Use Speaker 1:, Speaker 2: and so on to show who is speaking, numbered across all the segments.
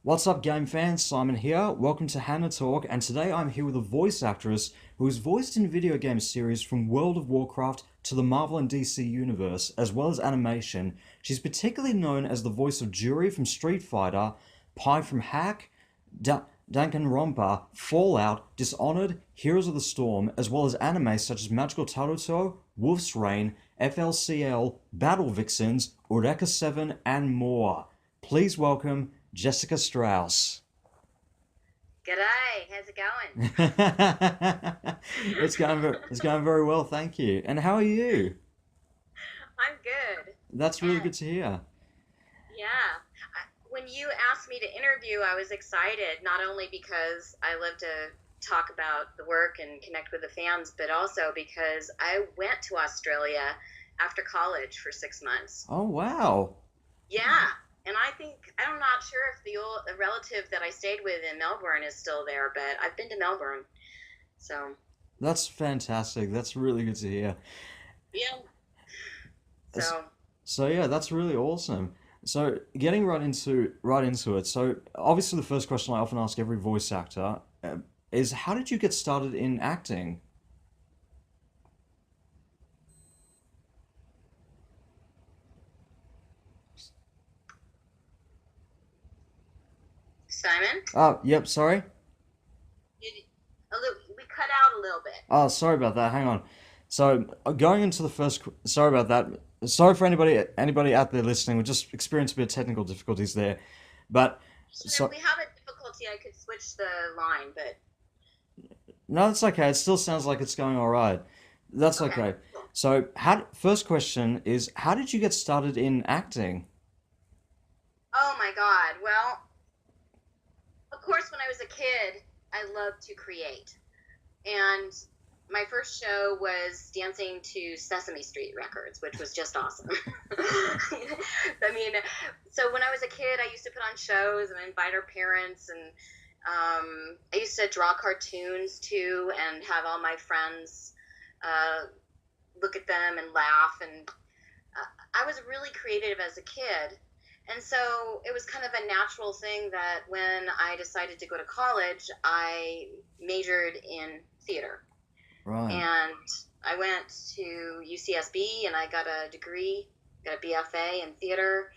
Speaker 1: What's up, game fans? Simon here. Welcome to HannaTalk, and today I'm here with a voice actress who has voiced in video game series from World of Warcraft to the Marvel and DC universe, as well as animation. She's particularly known as the voice of Juri from Street Fighter, Pi from Hack, Dangan Ronpa, Fallout, Dishonored, Heroes of the Storm, as well as anime such as Magical Taruto, Wolf's Rain, FLCL, Battle Vixens, Eureka Seven, and more. Please welcome Jessica Straus.
Speaker 2: G'day, how's it going?
Speaker 1: It's going very well, thank you. And how are you?
Speaker 2: I'm good.
Speaker 1: That's really
Speaker 2: And
Speaker 1: good to hear.
Speaker 2: yeah, when you asked me to interview, I was excited, not only because I love to talk about the work and connect with the fans, but also because I went to Australia after college for 6 months.
Speaker 1: Oh wow.
Speaker 2: Yeah, and I'm not sure if the relative that I stayed with in Melbourne is still there, but I've been to Melbourne. So,
Speaker 1: That's fantastic. That's really good to hear.
Speaker 2: yeah.
Speaker 1: S-
Speaker 2: So,
Speaker 1: So yeah, that's really awesome. So getting right into it. So obviously the first question I often ask every voice actor is how did you get started in acting?
Speaker 2: Simon?
Speaker 1: Oh, yep, sorry.
Speaker 2: You, we cut out a little bit.
Speaker 1: Oh, sorry about that. Hang on. So going into the sorry about that. Sorry for anybody out there listening. We just experienced a bit of technical difficulties there, but
Speaker 2: If
Speaker 1: so
Speaker 2: we have a difficulty, I could switch the line, but
Speaker 1: no, it's okay. It still sounds like it's going all right. That's
Speaker 2: okay.
Speaker 1: okay.
Speaker 2: Cool.
Speaker 1: So first question is how did you get started in acting?
Speaker 2: Oh my God. Well, of course, when I was a kid, I loved to create. And my first show was dancing to Sesame Street records, which was just awesome. I mean, so when I was a kid, I used to put on shows and invite our parents, and I used to draw cartoons too, and have all my friends uh, look at them and laugh. And I was really creative as a kid. And so it was kind of a natural thing that when I decided to go to college, I majored in theater.
Speaker 1: Right.
Speaker 2: And I went to UCSB and I got a degree, got a BFA in theater,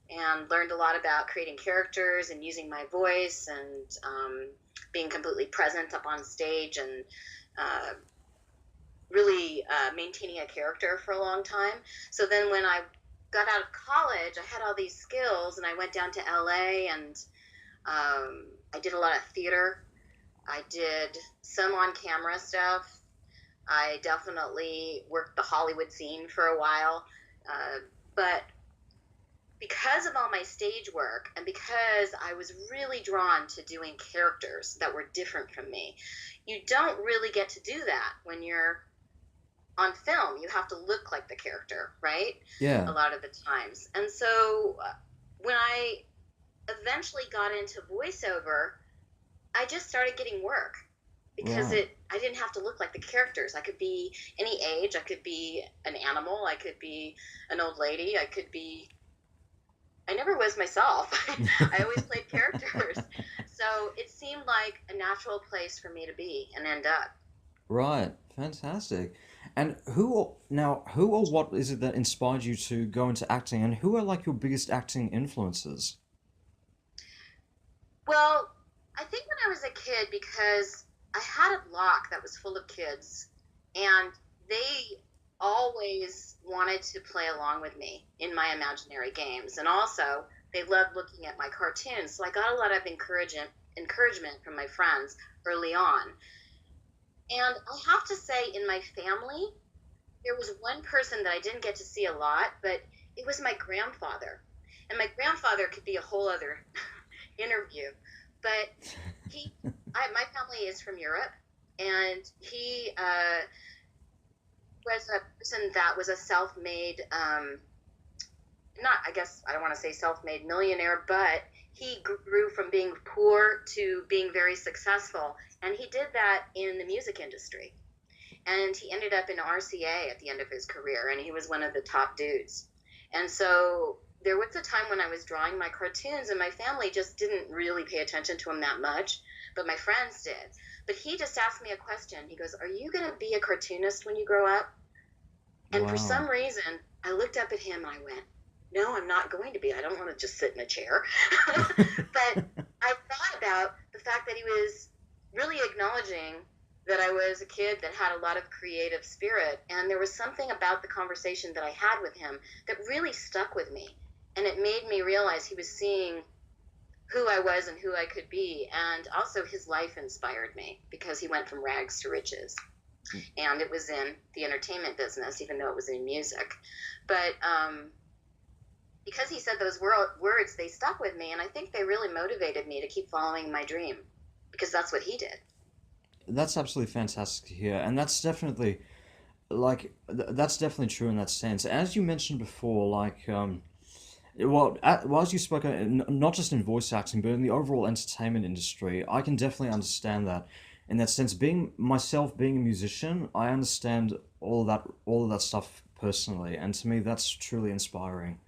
Speaker 2: and learned a lot about creating characters and using my voice and being completely present up on stage and uh, really maintaining a character for a long time. So then when I got out of college, I had all these skills and I went down to LA and I did a lot of theater. I did some on camera stuff. I definitely worked the Hollywood scene for a while. But because of all my stage work and because I was really drawn to doing characters that were different from me, you don't really get to do that when you're on film. You have to look like the character, right? A
Speaker 1: Yeah.
Speaker 2: lot of the times. And so when I eventually got into voiceover, I just started getting work because
Speaker 1: Right.
Speaker 2: I didn't have to look like the characters. I could be any age. I could be an animal. I could be an old lady. I never was myself. I always played characters. So it seemed like a natural place for me to be and end up.
Speaker 1: Right. Fantastic. And who or what is it that inspired you to go into acting, and who are like your biggest acting influences?
Speaker 2: Well, I think when I was a kid, because I had a block that was full of kids, and they always wanted to play along with me in my imaginary games. And also, they loved looking at my cartoons. So I got a lot of encouragement from my friends early on. And I have to say, in my family, there was one person that I didn't get to see a lot, but it was my grandfather. And my grandfather could be a whole other interview. But my family is from Europe, and he was a person that was a self-made, not, I guess, I don't want to say self-made millionaire, but he grew from being poor to being very successful. And he did that in the music industry. And he ended up in RCA at the end of his career, and he was one of the top dudes. And so there was a time when I was drawing my cartoons and my family just didn't really pay attention to them that much, but my friends did. But he just asked me a question. He goes, "Are you going to be a cartoonist when you grow up?" And for
Speaker 1: Wow.
Speaker 2: some reason, I looked up at him and I went, "No, I'm not going to be. I don't want to just sit in a chair." But I thought about the fact that he was really acknowledging that I was a kid that had a lot of creative spirit. And there was something about the conversation that I had with him that really stuck with me. And it made me realize he was seeing who I was and who I could be. And also his life inspired me because he went from rags to riches. And it was in the entertainment business, even though it was in music. But because he said those words, they stuck with me. And I think they really motivated me to keep following my dream because that's what he did.
Speaker 1: That's absolutely fantastic to hear, and that's definitely that's definitely true in that sense. As you mentioned before, well, as you spoke, not just in voice acting, but in the overall entertainment industry, I can definitely understand that. In that sense, being a musician, I understand all of that stuff personally, and to me, that's truly inspiring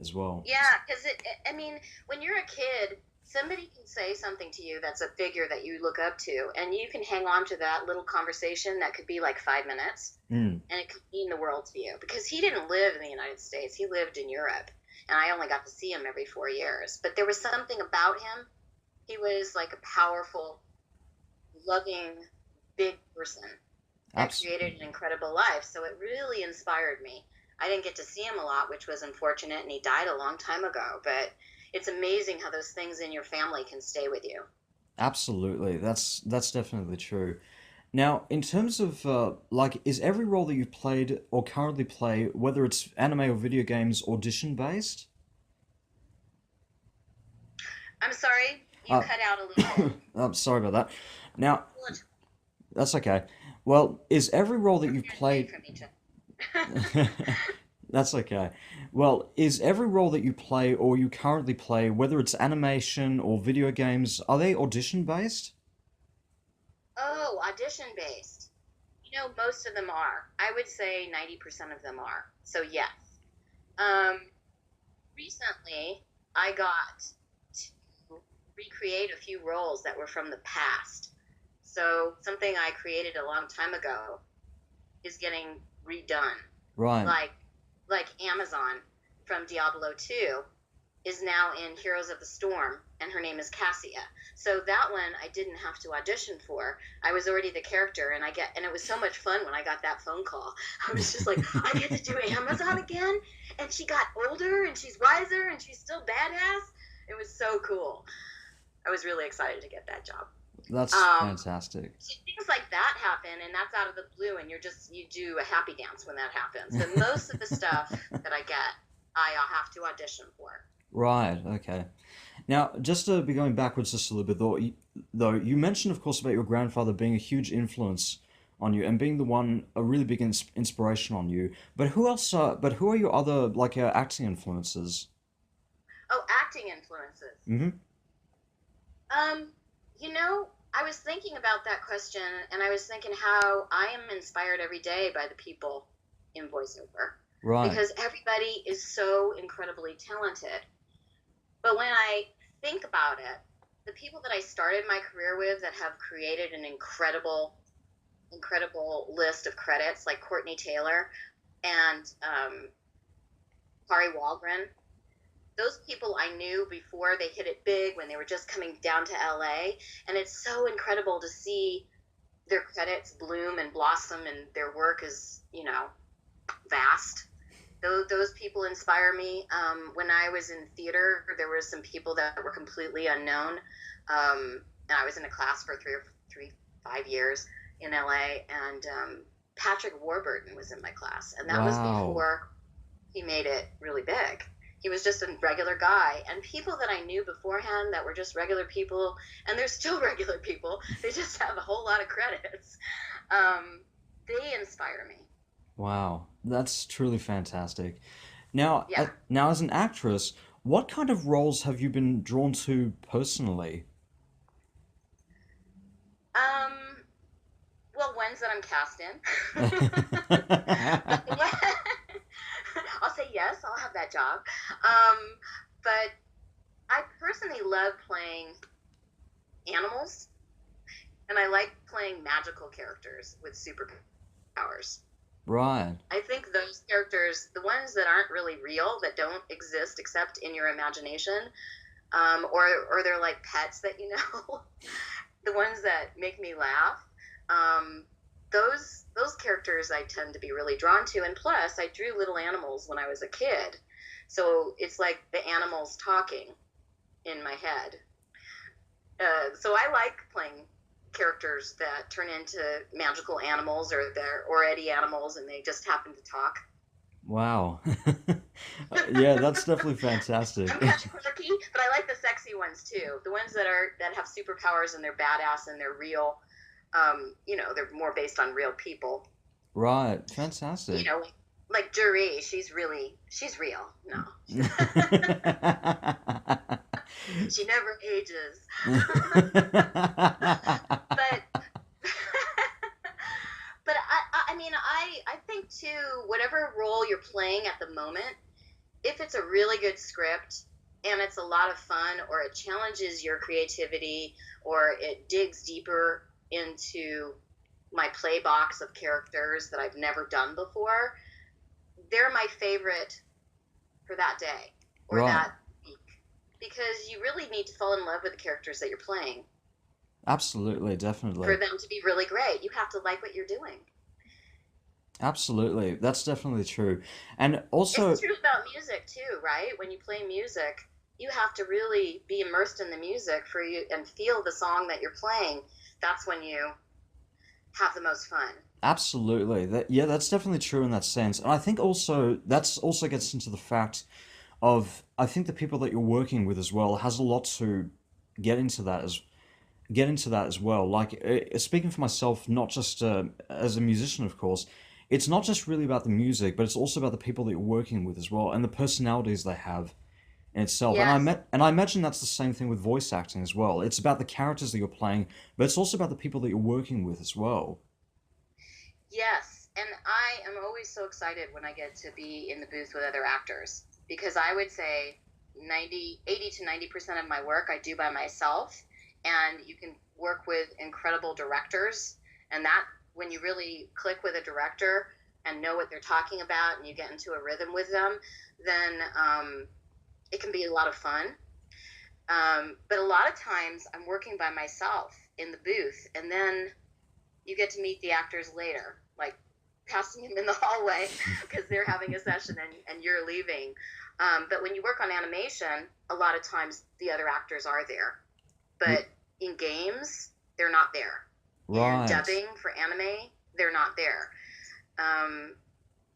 Speaker 1: as well.
Speaker 2: Yeah, because I mean, when you're a kid, somebody can say something to you that's a figure that you look up to, and you can hang on to that little conversation that could be like 5 minutes,
Speaker 1: Mm,
Speaker 2: and it could mean the world to you. Because he didn't live in the United States, he lived in Europe, and I only got to see him every 4 years. But there was something about him. He was like a powerful, loving, big person that created
Speaker 1: absolutely.
Speaker 2: an incredible life. So it really inspired me. I didn't get to see him a lot, which was unfortunate, and he died a long time ago. But it's amazing how those things in your family can stay with you.
Speaker 1: Absolutely. That's definitely true. Now, in terms of is every role that you've played or currently play, whether it's anime or video games, audition based?
Speaker 2: I'm sorry, you
Speaker 1: Uh,
Speaker 2: cut out a little bit.
Speaker 1: I'm sorry about that. Now,
Speaker 2: Well, it's
Speaker 1: that's okay. Well, is every role that you've
Speaker 2: further away
Speaker 1: played
Speaker 2: from each other.
Speaker 1: That's okay. Well, is every role that you play or you currently play, whether it's animation or video games, are they audition based?
Speaker 2: Oh, audition based. Most of them are. I would say 90% of them are. So, yes. Um, Recently, I got to recreate a few roles that were from the past. So, something I created a long time ago is getting redone.
Speaker 1: Right.
Speaker 2: Like Amazon from Diablo 2 is now in Heroes of the Storm, and her name is Cassia. So that one I didn't have to audition for. I was already the character, and it was so much fun when I got that phone call. I was just like, I get to do Amazon again, and she got older, and she's wiser, and she's still badass. It was so cool. I was really excited to get that job.
Speaker 1: That's
Speaker 2: Um,
Speaker 1: fantastic.
Speaker 2: so things like that happen, and that's out of the blue, and you do a happy dance when that happens. But most of the stuff that I get, I'll have to audition for.
Speaker 1: Right, okay. Now, just to be going backwards just a little bit, though, you mentioned, of course, about your grandfather being a huge influence on you and being the one, a really big inspiration on you. But who else, but who are your other, acting influences?
Speaker 2: Oh, acting influences.
Speaker 1: Mm-hmm.
Speaker 2: Um, I was thinking about that question, and I was thinking how I am inspired every day by the people in voiceover
Speaker 1: Right.
Speaker 2: because everybody is so incredibly talented. But when I think about it, the people that I started my career with that have created an incredible list of credits, like Courtney Taylor and Kari Walgren, those people I knew before they hit it big when they were just coming down to LA. And it's so incredible to see their credits bloom and blossom, and their work is, vast. Those people inspire me. When I was in theater, there were some people that were completely unknown. And I was in a class for 5 years in LA, and Patrick Warburton was in my class. And that was
Speaker 1: Wow.
Speaker 2: before he made it really big. He was just a regular guy. And people that I knew beforehand that were just regular people, and they're still regular people, they just have a whole lot of credits. They inspire me.
Speaker 1: Wow. That's truly fantastic. Now,
Speaker 2: Yeah.
Speaker 1: now as an actress, what kind of roles have you been drawn to personally?
Speaker 2: Um, well, ones that I'm cast in. But I'll say yes, I'll have that job. Um, but I personally love playing animals, and I like playing magical characters with superpowers.
Speaker 1: Right.
Speaker 2: I think those characters, the ones that aren't really real, that don't exist except in your imagination, or they're like pets that you know, the ones that make me laugh, um, those characters I tend to be really drawn to. And plus, I drew little animals when I was a kid, so it's like the animals talking in my head. So I like playing characters that turn into magical animals, or they're already animals and they just happen to talk.
Speaker 1: Wow. Yeah, that's definitely fantastic.
Speaker 2: I'm kind of quirky, but I like the sexy ones too. The ones that have superpowers and they're badass and they're real. They're more based on real people.
Speaker 1: Right. Fantastic.
Speaker 2: You know, like Juri, she's real. No, she never ages. But but I mean, I think too, whatever role you're playing at the moment, if it's a really good script and it's a lot of fun, or it challenges your creativity, or it digs deeper into my play box of characters that I've never done before, they're my favorite for that day or
Speaker 1: Right.
Speaker 2: that week, because you really need to fall in love with the characters that you're playing
Speaker 1: Absolutely,
Speaker 2: for
Speaker 1: definitely.
Speaker 2: them to be really great. You have to like what you're doing.
Speaker 1: Absolutely. That's definitely true. And
Speaker 2: It's
Speaker 1: also,
Speaker 2: true about music too, right? When you play music, you have to really be immersed in the music for you and feel the song that you're playing. That's when you have the most fun.
Speaker 1: absolutely. Yeah, that's definitely true in that sense. And I think also that's also gets into the fact of I think the people that you're working with as well has a lot to get into that as get into that as well. Like speaking for myself, not just as a musician, of course, it's not just really about the music, but it's also about the people that you're working with as well and the personalities they have in itself.
Speaker 2: Yes,
Speaker 1: And I imagine that's the same thing with voice acting as well. It's about the characters that you're playing, but it's also about the people that you're working with as well.
Speaker 2: yes. And I am always so excited when I get to be in the booth with other actors, because I would say 80 to 90% of my work I do by myself. And you can work with incredible directors. And that, when you really click with a director and know what they're talking about and you get into a rhythm with them, then it can be a lot of fun. But a lot of times I'm working by myself in the booth, and then you get to meet the actors later, like passing them in the hallway because they're having a session and you're leaving. But when you work on animation, a lot of times the other actors are there.
Speaker 1: Y-
Speaker 2: But in games, they're not there. In
Speaker 1: Right.
Speaker 2: dubbing for anime, they're not there. Um,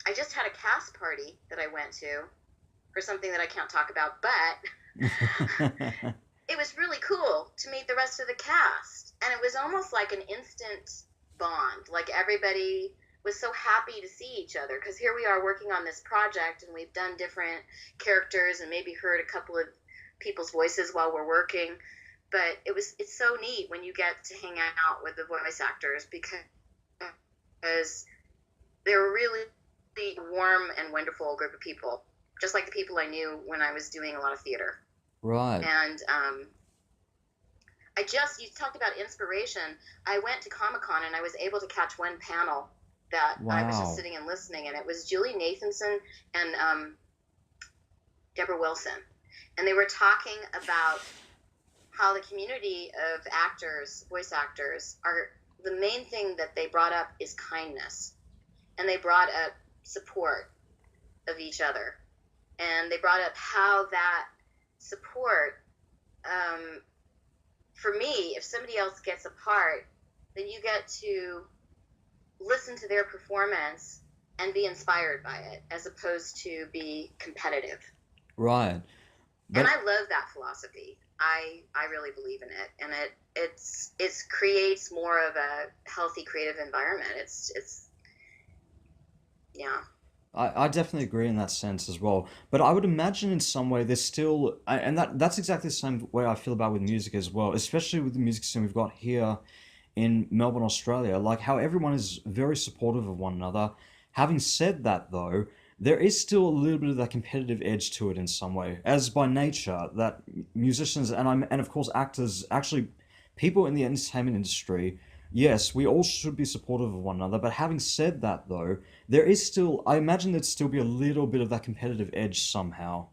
Speaker 2: I just had a cast party that I went to for something that I can't talk about, but it was really cool to meet the rest of the cast. And it was almost like an instant bond. Like everybody was so happy to see each other, because here we are working on this project and we've done different characters and maybe heard a couple of people's voices while we're working. But it's so neat when you get to hang out with the voice actors, because they're really warm and wonderful group of people, just like the people I knew when I was doing a lot of theater.
Speaker 1: Right.
Speaker 2: And you talked about inspiration. I went to Comic-Con and I was able to catch one panel that I was just
Speaker 1: Wow.
Speaker 2: sitting and listening, and it was Julie Nathanson and Deborah Wilson. And they were talking about how the community of actors, voice actors, are the main thing that they brought up is kindness. And they brought up support of each other. And they brought up how that support, for me, if somebody else gets a part, then you get to listen to their performance and be inspired by it, as opposed to be competitive.
Speaker 1: Right.
Speaker 2: And
Speaker 1: But
Speaker 2: I love that philosophy. I really believe in it, and it creates more of a healthy creative environment. It's yeah.
Speaker 1: I definitely agree in that sense as well. But I would imagine in some way there's still, and that's exactly the same way I feel about with music as well, especially with the music scene we've got here in Melbourne, Australia. Like how everyone is very supportive of one another. Having said that, though, there is still a little bit of that competitive edge to it in some way, as by nature that musicians and of course actors, actually people in the entertainment industry, yes, we all should be supportive of one another. But having said that, though, there is still, I imagine there'd still be a little bit of that competitive edge somehow.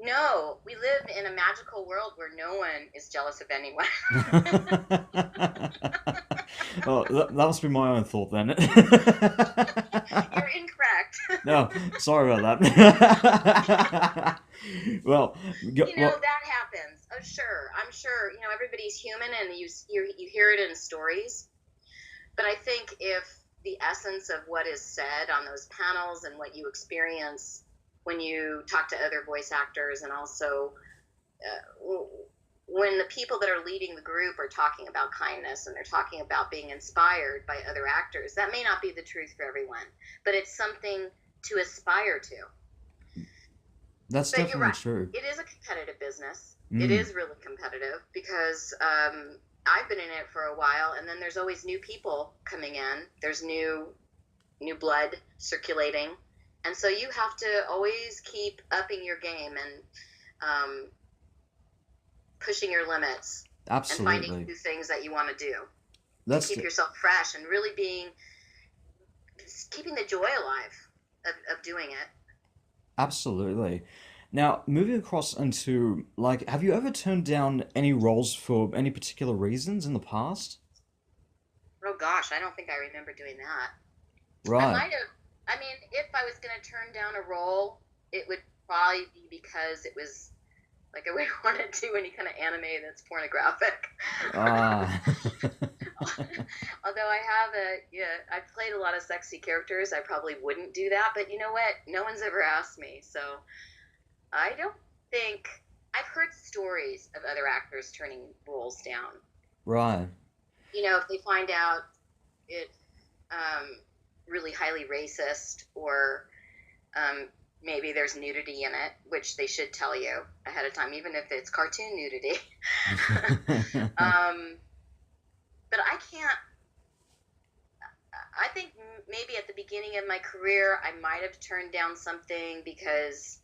Speaker 2: No, we live in a magical world where no one is jealous of anyone.
Speaker 1: Well, that must be my own thought then.
Speaker 2: You're incorrect.
Speaker 1: No, sorry about that. Well, well,
Speaker 2: That happens. Oh, sure. I'm sure, everybody's human and you hear it in stories. But I think if the essence of what is said on those panels and what you experience when you talk to other voice actors, and also when the people that are leading the group are talking about kindness and they're talking about being inspired by other actors, that may not be the truth for everyone, but it's something to aspire to.
Speaker 1: that's
Speaker 2: But you're
Speaker 1: definitely
Speaker 2: right.
Speaker 1: true.
Speaker 2: It is a competitive business. It
Speaker 1: Mm,
Speaker 2: is really competitive because I've been in it for a while, and then there's always new people coming in. There's new blood circulating, and so you have to always keep upping your game and pushing your limits and finding
Speaker 1: absolutely.
Speaker 2: new things that you want to do to
Speaker 1: That's
Speaker 2: keep yourself fresh and really keeping the joy alive of doing it.
Speaker 1: absolutely. Now, moving across into, like, have you ever turned down any roles for any particular reasons in the past?
Speaker 2: Oh gosh, I don't think I remember doing that. I
Speaker 1: Right.
Speaker 2: might have. I mean, if I was going to turn down a role, it would probably be because it was like I wouldn't want to do any kind of anime that's pornographic.
Speaker 1: Ah.
Speaker 2: Although I've played a lot of sexy characters, I probably wouldn't do that. But you know what? No one's ever asked me, so I don't think. I've heard stories of other actors turning roles down.
Speaker 1: Right.
Speaker 2: If they find out it um, really highly racist, or maybe there's nudity in it, which they should tell you ahead of time, even if it's cartoon nudity. um, but I can't. I think maybe at the beginning of my career, I might have turned down something because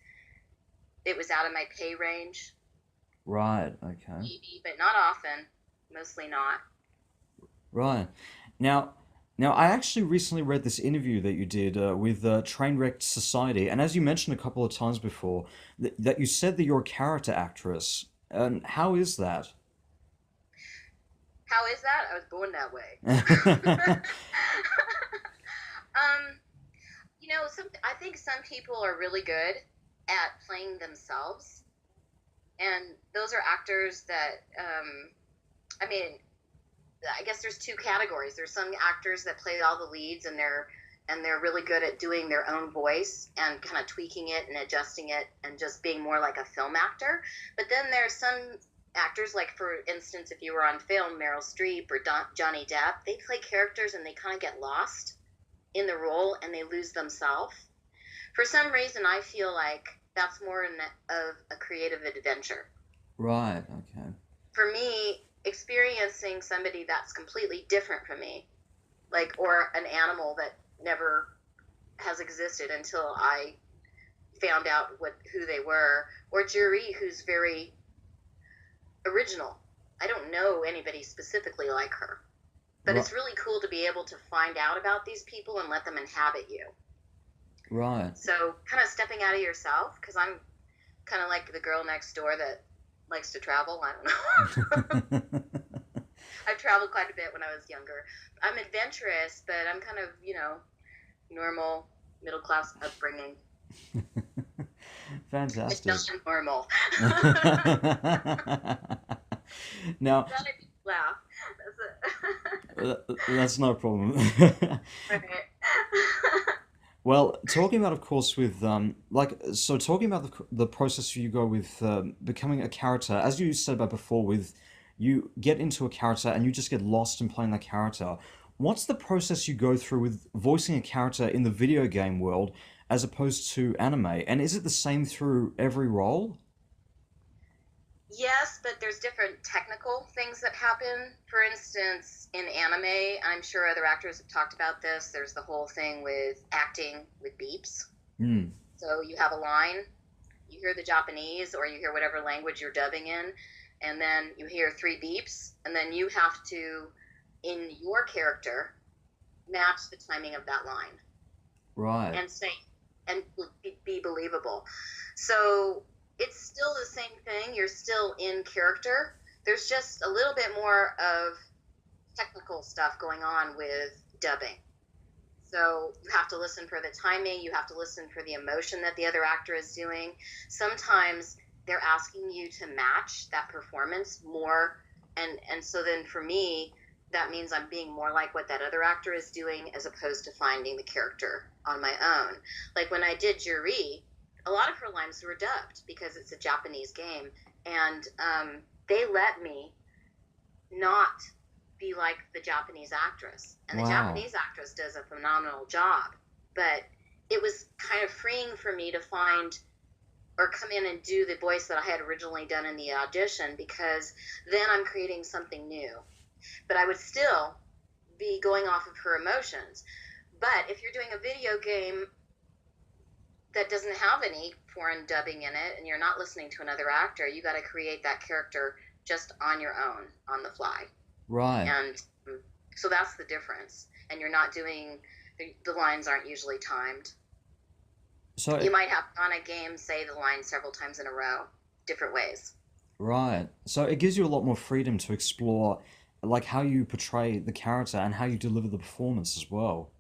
Speaker 2: it was out of my pay range,
Speaker 1: Right. Okay.
Speaker 2: maybe, but not often. Mostly not.
Speaker 1: Right. Now, now I actually recently read this interview that you did with Trainwrecked Society, and as you mentioned a couple of times before, that you said that you're a character actress. And how is that?
Speaker 2: How is that? I was born that way. um, I think some people are really good at playing themselves, and those are actors that, I mean, I guess there's two categories. There's some actors that play all the leads, and they're really good at doing their own voice and kind of tweaking it and adjusting it and just being more like a film actor. But then there's some actors, like for instance, if you were on film, Meryl Streep or Johnny Depp, they play characters and they kind of get lost in the role and they lose themselves. For some reason, I feel like that's more of a creative adventure.
Speaker 1: Right. Okay.
Speaker 2: For me, experiencing somebody that's completely different from me, or an animal that never has existed until I found out who they were, or Juri, who's very original. I don't know anybody specifically like her, but
Speaker 1: Right.
Speaker 2: it's really cool to be able to find out about these people and let them inhabit you.
Speaker 1: Right.
Speaker 2: So, kind of stepping out of yourself, because I'm kind of like the girl next door that likes to travel. I don't know. I've traveled quite a bit when I was younger. I'm adventurous, but I'm kind of, normal, middle class upbringing. It's
Speaker 1: Fantastic.
Speaker 2: not normal.
Speaker 1: Now,
Speaker 2: That made me laugh.
Speaker 1: that's no problem.
Speaker 2: That's it.
Speaker 1: Well, talking about, of course, with so talking about the process you go with becoming a character, as you said about before, with you get into a character and you just get lost in playing that character. What's the process you go through with voicing a character in the video game world as opposed to anime? And is it the same through every role?
Speaker 2: Yes, but there's different technical things that happen. For instance, in anime, I'm sure other actors have talked about this. There's the whole thing with acting with beeps.
Speaker 1: Hmm.
Speaker 2: So you have a line, you hear the Japanese or you hear whatever language you're dubbing in, and then you hear three beeps, and then you have to, in your character, match the timing of that line
Speaker 1: Right.
Speaker 2: and say and be believable. So it's still the same thing. You're still in character. There's just a little bit more of technical stuff going on with dubbing. So you have to listen for the timing. You have to listen for the emotion that the other actor is doing. Sometimes they're asking you to match that performance more, and so then for me, that means I'm being more like what that other actor is doing as opposed to finding the character on my own. Like when I did Juri, a lot of her lines were dubbed because it's a Japanese game, and they let me not be like the Japanese actress. And the
Speaker 1: Wow.
Speaker 2: Japanese actress does a phenomenal job. But it was kind of freeing for me to find or come in and do the voice that I had originally done in the audition, because then I'm creating something new. But I would still be going off of her emotions. But if you're doing a video game that doesn't have any foreign dubbing in it and you're not listening to another actor, you got to create that character just on your own, on the fly.
Speaker 1: Right.
Speaker 2: And so that's the difference. And you're not doing, the lines aren't usually timed.
Speaker 1: So,
Speaker 2: You might have on a game say the line several times in a row, different ways.
Speaker 1: right. So it gives you a lot more freedom to explore, like how you portray the character and how you deliver the performance as well.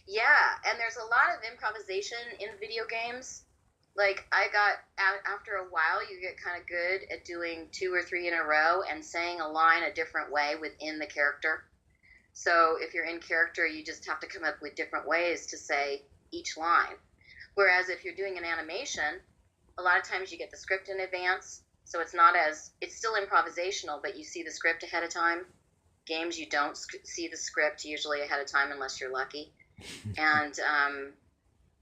Speaker 2: Yeah, and there's a lot of improvisation in video games. Like I got after a while, you get kind of good at doing two or three in a row and saying a line a different way within the character. So if you're in character, you just have to come up with different ways to say each line. Whereas if you're doing an animation, a lot of times you get the script in advance. So it's still improvisational, but you see the script ahead of time. Games, you don't see the script usually ahead of time unless you're lucky. And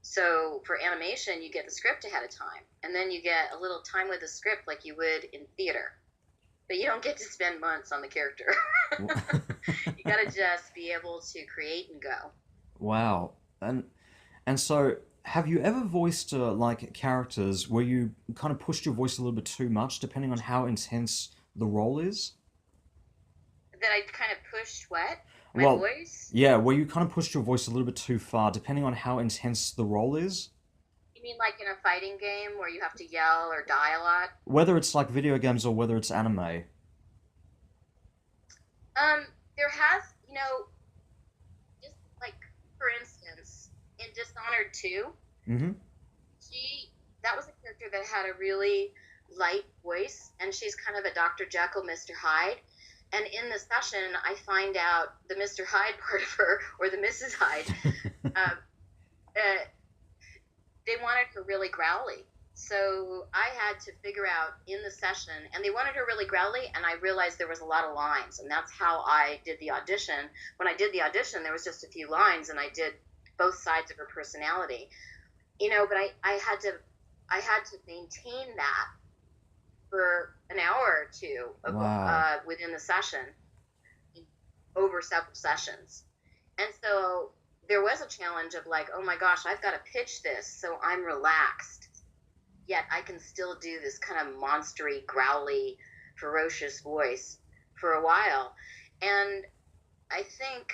Speaker 2: so for animation, you get the script ahead of time. And then you get a little time with the script like you would in theater. But you don't get to spend months on the character. You got to just be able to create and go.
Speaker 1: Wow. And so have you ever voiced like characters where you kind of pushed your voice a little bit too much depending on how intense the role is?
Speaker 2: That I kind of pushed what? My
Speaker 1: Well,
Speaker 2: voice?
Speaker 1: yeah, where you kind of pushed your voice a little bit too far depending on how intense the role is.
Speaker 2: You mean like in a fighting game where you have to yell or die a lot?
Speaker 1: Whether it's like video games or whether it's anime.
Speaker 2: There has, just like for instance, in Dishonored 2,
Speaker 1: Mm-hmm.
Speaker 2: that was a character that had a really light voice, and she's kind of a Dr. Jekyll, Mr. Hyde. And in the session, I find out the Mr. Hyde part of her, or the Mrs. Hyde, uh, uh, they wanted her really growly. So I had to figure out in the session, and they wanted her really growly, and I realized there was a lot of lines, and that's how I did the audition. When I did the audition, there was just a few lines, and I did both sides of her personality. But I had to maintain that for an hour or two
Speaker 1: Wow.
Speaker 2: within the session, over several sessions. And so there was a challenge of like, oh my gosh, I've got to pitch this so I'm relaxed, yet I can still do this kind of monstery, growly, ferocious voice for a while. And I think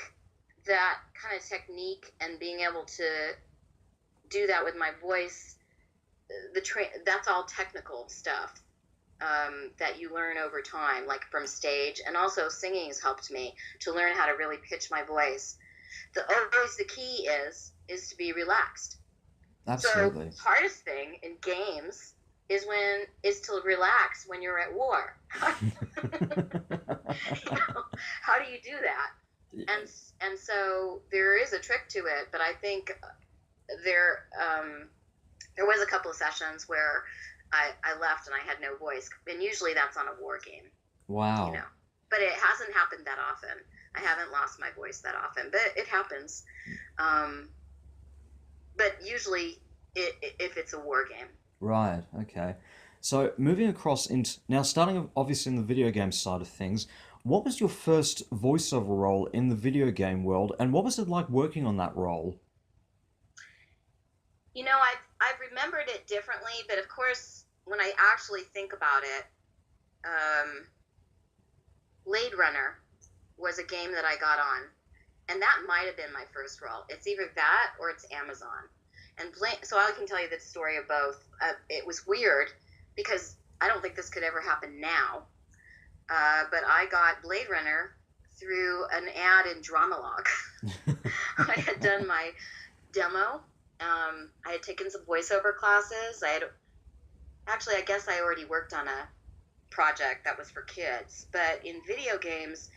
Speaker 2: that kind of technique and being able to do that with my voice, that's all technical stuff that you learn over time, like from stage. And also singing has helped me to learn how to really pitch my voice. Always the key is to be relaxed. So
Speaker 1: Absolutely.
Speaker 2: the hardest thing in games is to relax when you're at war. How do you do that? And so there is a trick to it, but I think there there was a couple of sessions where I left and I had no voice, and usually that's on a war game, you
Speaker 1: Wow.
Speaker 2: know. But it hasn't happened that often. I haven't lost my voice that often, but it happens. Um, but usually, if it's a war game.
Speaker 1: Right. Okay. So moving across into now, starting obviously in the video game side of things, what was your first voiceover role in the video game world, and what was it like working on that role?
Speaker 2: I've remembered it differently, but of course, when I actually think about it, um, Blade Runner was a game that I got on, and that might have been my first role. It's either that or it's Amazon. And so I can tell you the story of both. It was weird because I don't think this could ever happen now. But I got Blade Runner through an ad in Dramalog. I had done my demo. I had taken some voiceover classes. I guess I already worked on a project that was for kids. But in video games,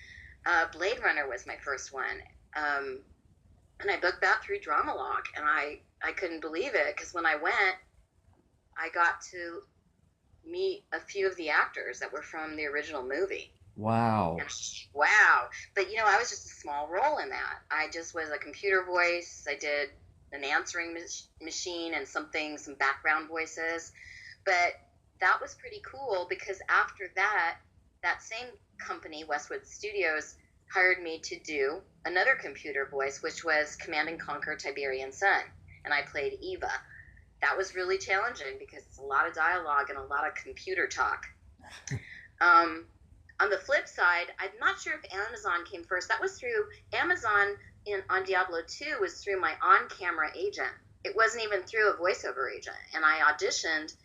Speaker 2: Blade Runner was my first one. And I booked that through Dramalog, and I couldn't believe it because when I went, I got to meet a few of the actors that were from the original movie.
Speaker 1: Wow.
Speaker 2: And, wow. But, I was just a small role in that. I just was a computer voice. I did an answering machine and some background voices. But that was pretty cool because after that same company, Westwood Studios, hired me to do another computer voice, which was Command and Conquer Tiberian Sun. And I played Eva. That was really challenging because it's a lot of dialogue and a lot of computer talk. On the flip side, I'm not sure if Amazon came first. That was through Amazon on Diablo 2 was through my on-camera agent. It wasn't even through a voiceover agent. And I auditioned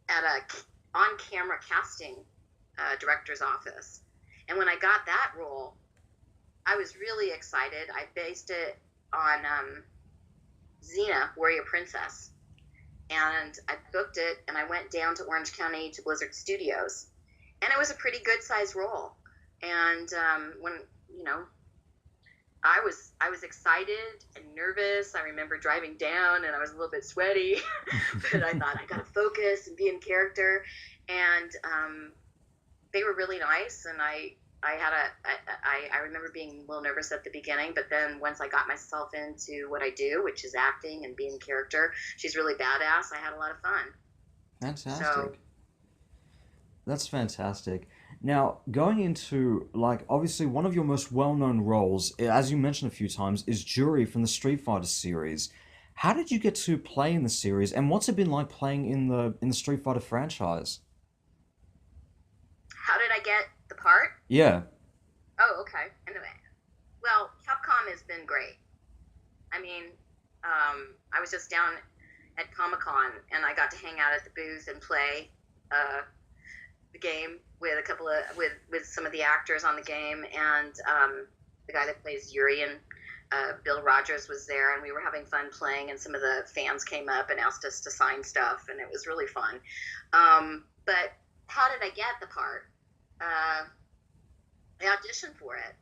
Speaker 2: at a on-camera casting director's office. And when I got that role, I was really excited. I based it on Xena, Warrior Princess. And I booked it, and I went down to Orange County to Blizzard Studios. And it was a pretty good-sized role. And when, I was excited and nervous. I remember driving down, and I was a little bit sweaty. But I thought, I got to focus and be in character. And they were really nice, and I remember being a little nervous at the beginning, but then once I got myself into what I do, which is acting and being character, she's really badass. I had a lot of fun.
Speaker 1: Fantastic.
Speaker 2: So,
Speaker 1: That's fantastic. Now, going into, obviously one of your most well-known roles, as you mentioned a few times, is Juri from the Street Fighter series. How did you get to play in the series, and what's it been like playing in the Street Fighter franchise?
Speaker 2: how did I get the part?
Speaker 1: Yeah.
Speaker 2: Oh, okay. Anyway, well, Capcom has been great. I mean, I was just down at Comic-Con, and I got to hang out at the booth and play the game with with some of the actors on the game, and the guy that plays Yuri and Bill Rogers was there, and we were having fun playing, and some of the fans came up and asked us to sign stuff, and it was really fun. But how did I get the part? I auditioned for it.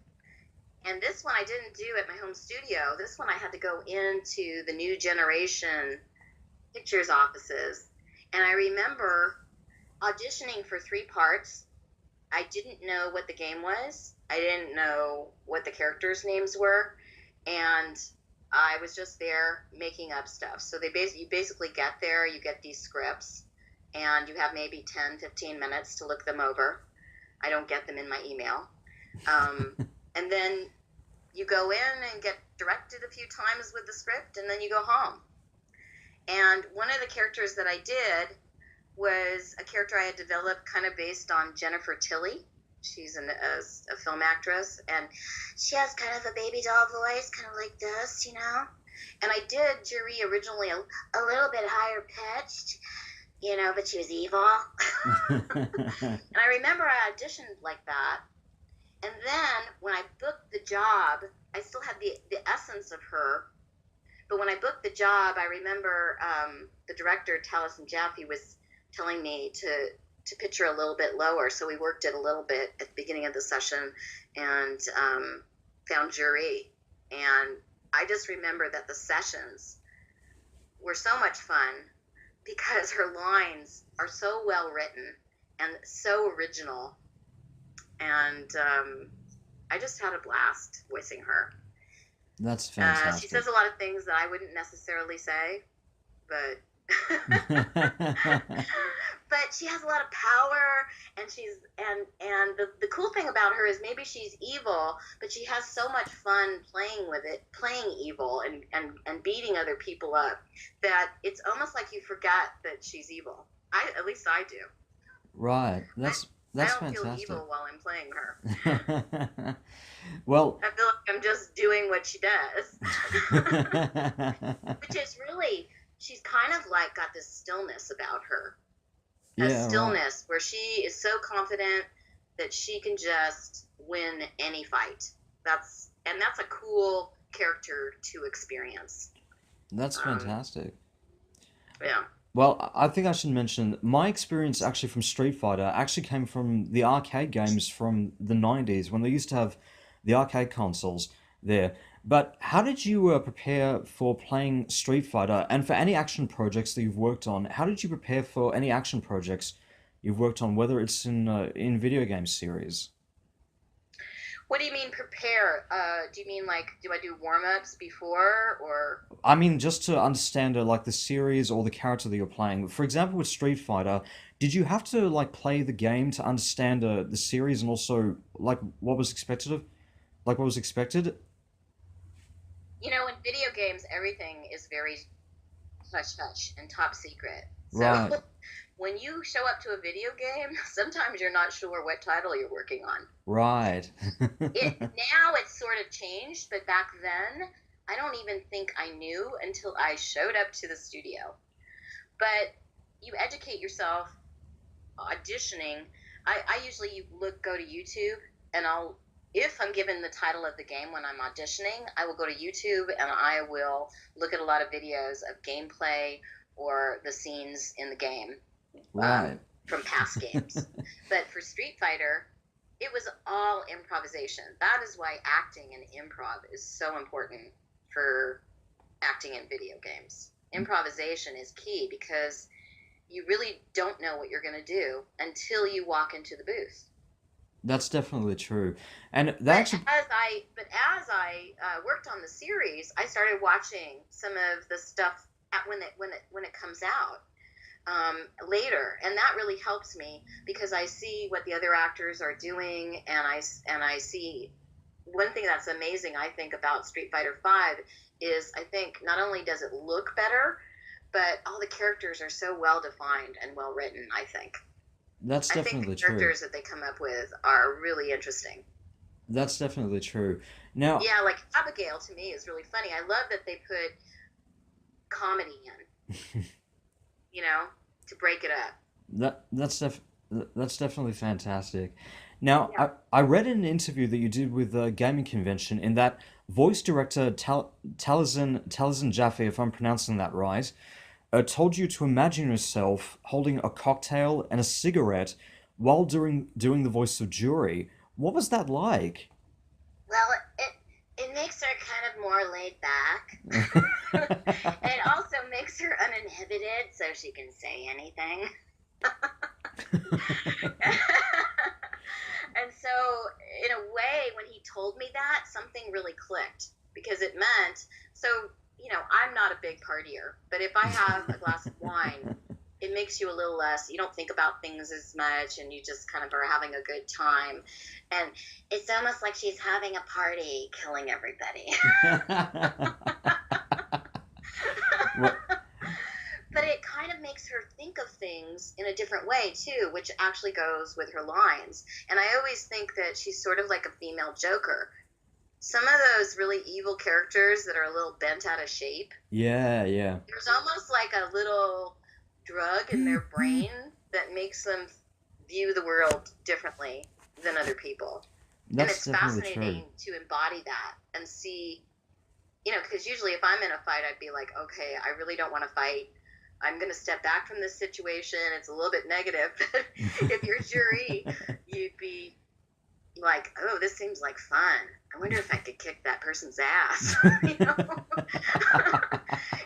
Speaker 2: And this one I didn't do at my home studio. This one I had to go into the New Generation Pictures offices. And I remember auditioning for 3 parts. I didn't know what the game was. I didn't know what the characters' names were. And I was just there making up stuff. So you basically get there, you get these scripts, and you have maybe 10, 15 minutes to look them over. I don't get them in my email. And then you go in and get directed a few times with the script, and then you go home. And one of the characters that I did was a character I had developed kind of based on Jennifer Tilly. She's a film actress, and she has kind of a baby doll voice, kind of like this, And I did Juri originally a little bit higher pitched, but she was evil. And I remember I auditioned like that. And then when I booked the job, I still had the essence of her. But when I booked the job, I remember the director, Taliesin Jaffe, was telling me to pitch her a little bit lower. So we worked it a little bit at the beginning of the session and found Juri. And I just remember that the sessions were so much fun because her lines are so well written and so original. And I just had a blast voicing her.
Speaker 1: That's fantastic.
Speaker 2: She says a lot of things that I wouldn't necessarily say, but but she has a lot of power, and the cool thing about her is maybe she's evil, but she has so much fun playing with it, playing evil and beating other people up, that it's almost like you forget that she's evil. At least I do.
Speaker 1: Right.
Speaker 2: I
Speaker 1: That's
Speaker 2: don't feel
Speaker 1: fantastic.
Speaker 2: evil while I'm playing her.
Speaker 1: Well,
Speaker 2: I feel like I'm just doing what she does. Which is really, she's kind of like got this stillness about her. A
Speaker 1: yeah, right.
Speaker 2: stillness where she is so confident that she can just win any fight. That's a cool character to experience.
Speaker 1: That's
Speaker 2: Um,
Speaker 1: fantastic.
Speaker 2: yeah.
Speaker 1: Well, I think I should mention my experience actually from Street Fighter actually came from the arcade games from the 90s when they used to have the arcade consoles there. But how did you prepare for playing Street Fighter and for any action projects that you've worked on? How did you prepare for any action projects you've worked on, whether it's in video game series?
Speaker 2: What do you mean prepare? Do you mean like, do I do warm-ups before, or?
Speaker 1: I mean, just to understand like the series or the character that you're playing. For example, with Street Fighter, did you have to like play the game to understand the series and also like what was expected of, like what was expected?
Speaker 2: In video games, everything is very hush hush and top secret. So
Speaker 1: Right,
Speaker 2: when you show up to a video game, sometimes you're not sure what title you're working on.
Speaker 1: right.
Speaker 2: Now it's sort of changed, but back then I don't even think I knew until I showed up to the studio. But you educate yourself auditioning. I usually go to YouTube, and if I'm given the title of the game when I'm auditioning, I will go to YouTube and I will look at a lot of videos of gameplay or the scenes in the game,
Speaker 1: Right.
Speaker 2: from past games. But for Street Fighter, it was all improvisation. That is why acting and improv is so important for acting in video games. Improvisation is key because you really don't know what you're going to do until you walk into the booth.
Speaker 1: That's definitely true. And that
Speaker 2: But
Speaker 1: actually,
Speaker 2: as I worked on the series, I started watching some of the stuff when it comes out later, and that really helps me because I see what the other actors are doing, and I see one thing that's amazing. I think about Street Fighter Five is I think not only does it look better, but all the characters are so well defined and well written.
Speaker 1: that's
Speaker 2: I think the
Speaker 1: definitely true.
Speaker 2: characters that they come up with are really interesting.
Speaker 1: That's definitely true. Now,
Speaker 2: Yeah, like Abigail to me is really funny. I love that they put comedy in, to break it up.
Speaker 1: That that's def that's definitely fantastic. Now,
Speaker 2: Yeah.
Speaker 1: I read in an interview that you did with a gaming convention in that voice director Taliesin Jaffe, if I'm pronouncing that right, told you to imagine yourself holding a cocktail and a cigarette while doing the voice of Juri. What was that like?
Speaker 2: Well, it makes her kind of more laid back. It also makes her uninhibited so she can say anything. And so, in a way, when he told me that, something really clicked because it meant, so, I'm not a big partier, but if I have a glass of wine, it makes you a little less, you don't think about things as much, and you just kind of are having a good time. And it's almost like she's having a party, killing everybody.
Speaker 1: What?
Speaker 2: But it kind of makes her think of things in a different way too, which actually goes with her lines. And I always think that she's sort of like a female Joker. Some of those really evil characters that are a little bent out of shape,
Speaker 1: Yeah, yeah.
Speaker 2: there's almost like a little drug in their brain that makes them view the world differently than other people. And
Speaker 1: That's
Speaker 2: it's
Speaker 1: definitely true.
Speaker 2: fascinating to embody that and see, because usually if I'm in a fight, I'd be like, okay, I really don't want to fight. I'm going to step back from this situation. It's a little bit negative. But if you're Juri, you'd be like, oh, this seems like fun. I wonder if I could kick that person's ass.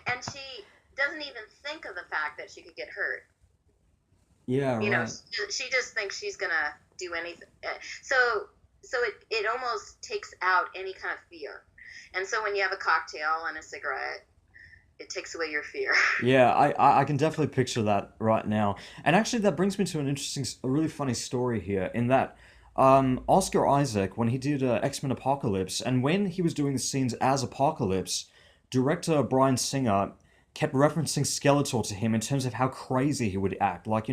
Speaker 2: And she doesn't even think of the fact that she could get hurt.
Speaker 1: Yeah, right.
Speaker 2: She just thinks she's going to do anything. So it almost takes out any kind of fear. And so when you have a cocktail and a cigarette, it takes away your fear.
Speaker 1: Yeah, I can definitely picture that right now. And actually, that brings me to an interesting, a really funny story here. In that, Oscar Isaac, when he did X-Men Apocalypse, and when he was doing the scenes as Apocalypse, director Bryan Singer kept referencing Skeletor to him in terms of how crazy he would act. Like,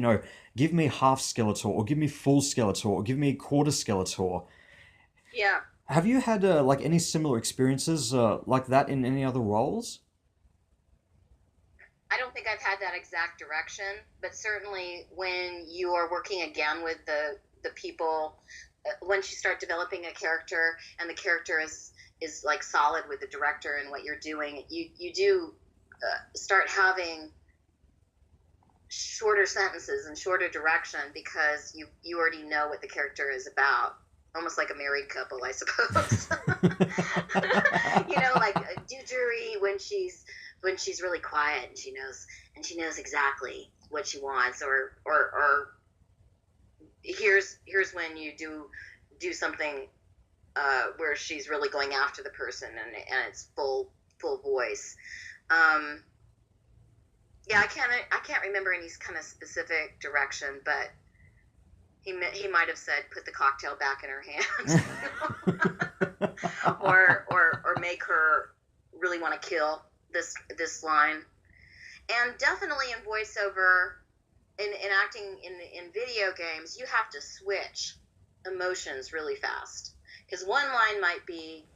Speaker 1: give me half Skeletor, or give me full Skeletor, or give me quarter Skeletor.
Speaker 2: Yeah.
Speaker 1: Have you had like any similar experiences like that in any other roles?
Speaker 2: I don't think I've had that exact direction, but certainly when you are working again with the people, once you start developing a character and the character is like solid with the director and what you're doing, you do start having shorter sentences and shorter direction because you already know what the character is about. Almost like a married couple, I suppose. Like do Juri when she's really quiet and she knows exactly what she wants, or here's when you do something where she's really going after the person and it's full voice. Yeah, I can't remember any kind of specific direction, but he might have said, "Put the cocktail back in her hand," or make her really want to kill this line. And definitely in voiceover, in acting in video games, you have to switch emotions really fast because one line might be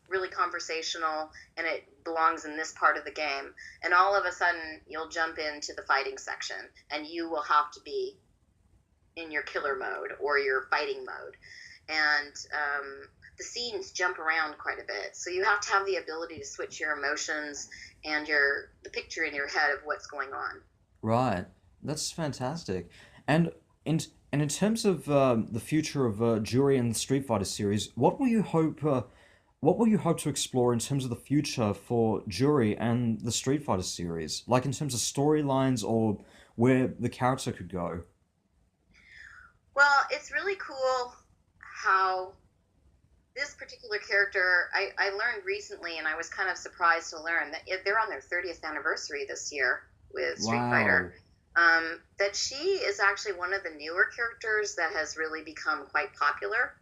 Speaker 2: really conversational and it belongs in this part of the game, and all of a sudden you'll jump into the fighting section and you will have to be in your killer mode or your fighting mode, and the scenes jump around quite a bit, so you have to have the ability to switch your emotions and the picture in your head of what's going on.
Speaker 1: Right. That's fantastic. And in and in terms of the future of Juri and the Street Fighter series, what will you hope to explore in terms of the future for Juri and the Street Fighter series, like in terms of storylines or where the character could go?
Speaker 2: Well, it's really cool how this particular character, I learned recently, and I was kind of surprised to learn that they're on their 30th anniversary this year with Street
Speaker 1: Wow.
Speaker 2: Fighter. That she is actually one of the newer characters that has really become quite popular.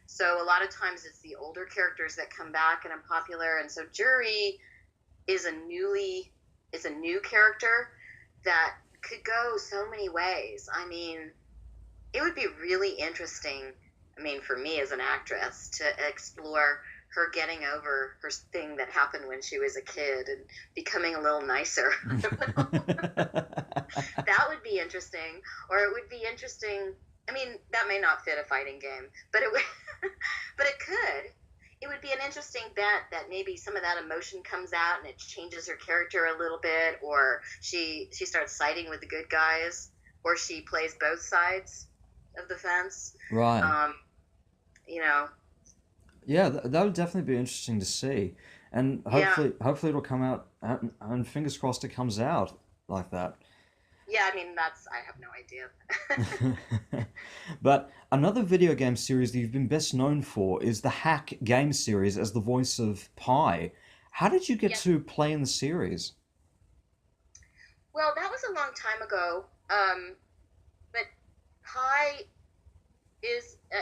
Speaker 2: So a lot of times it's the older characters that come back and are popular, and so Juri is a new character that could go so many ways. I mean, it would be really interesting, I mean, for me as an actress, to explore her getting over her thing that happened when she was a kid and becoming a little nicer. That would be interesting. Or it would be interesting. I mean, that may not fit a fighting game, but it would, but it could. It would be an interesting bet that maybe some of that emotion comes out and it changes her character a little bit, or she starts siding with the good guys, or she plays both sides of the fence.
Speaker 1: Right.
Speaker 2: Um, you know,
Speaker 1: Yeah, that would definitely be interesting to see, and
Speaker 2: yeah,
Speaker 1: hopefully it'll come out, and fingers crossed it comes out like that.
Speaker 2: yeah. I mean, I have no idea.
Speaker 1: But another video game series that you've been best known for is the Hack game series as the voice of Pi. How did you get
Speaker 2: Yeah.
Speaker 1: to play in the series?
Speaker 2: Well, that was a long time ago. But Pi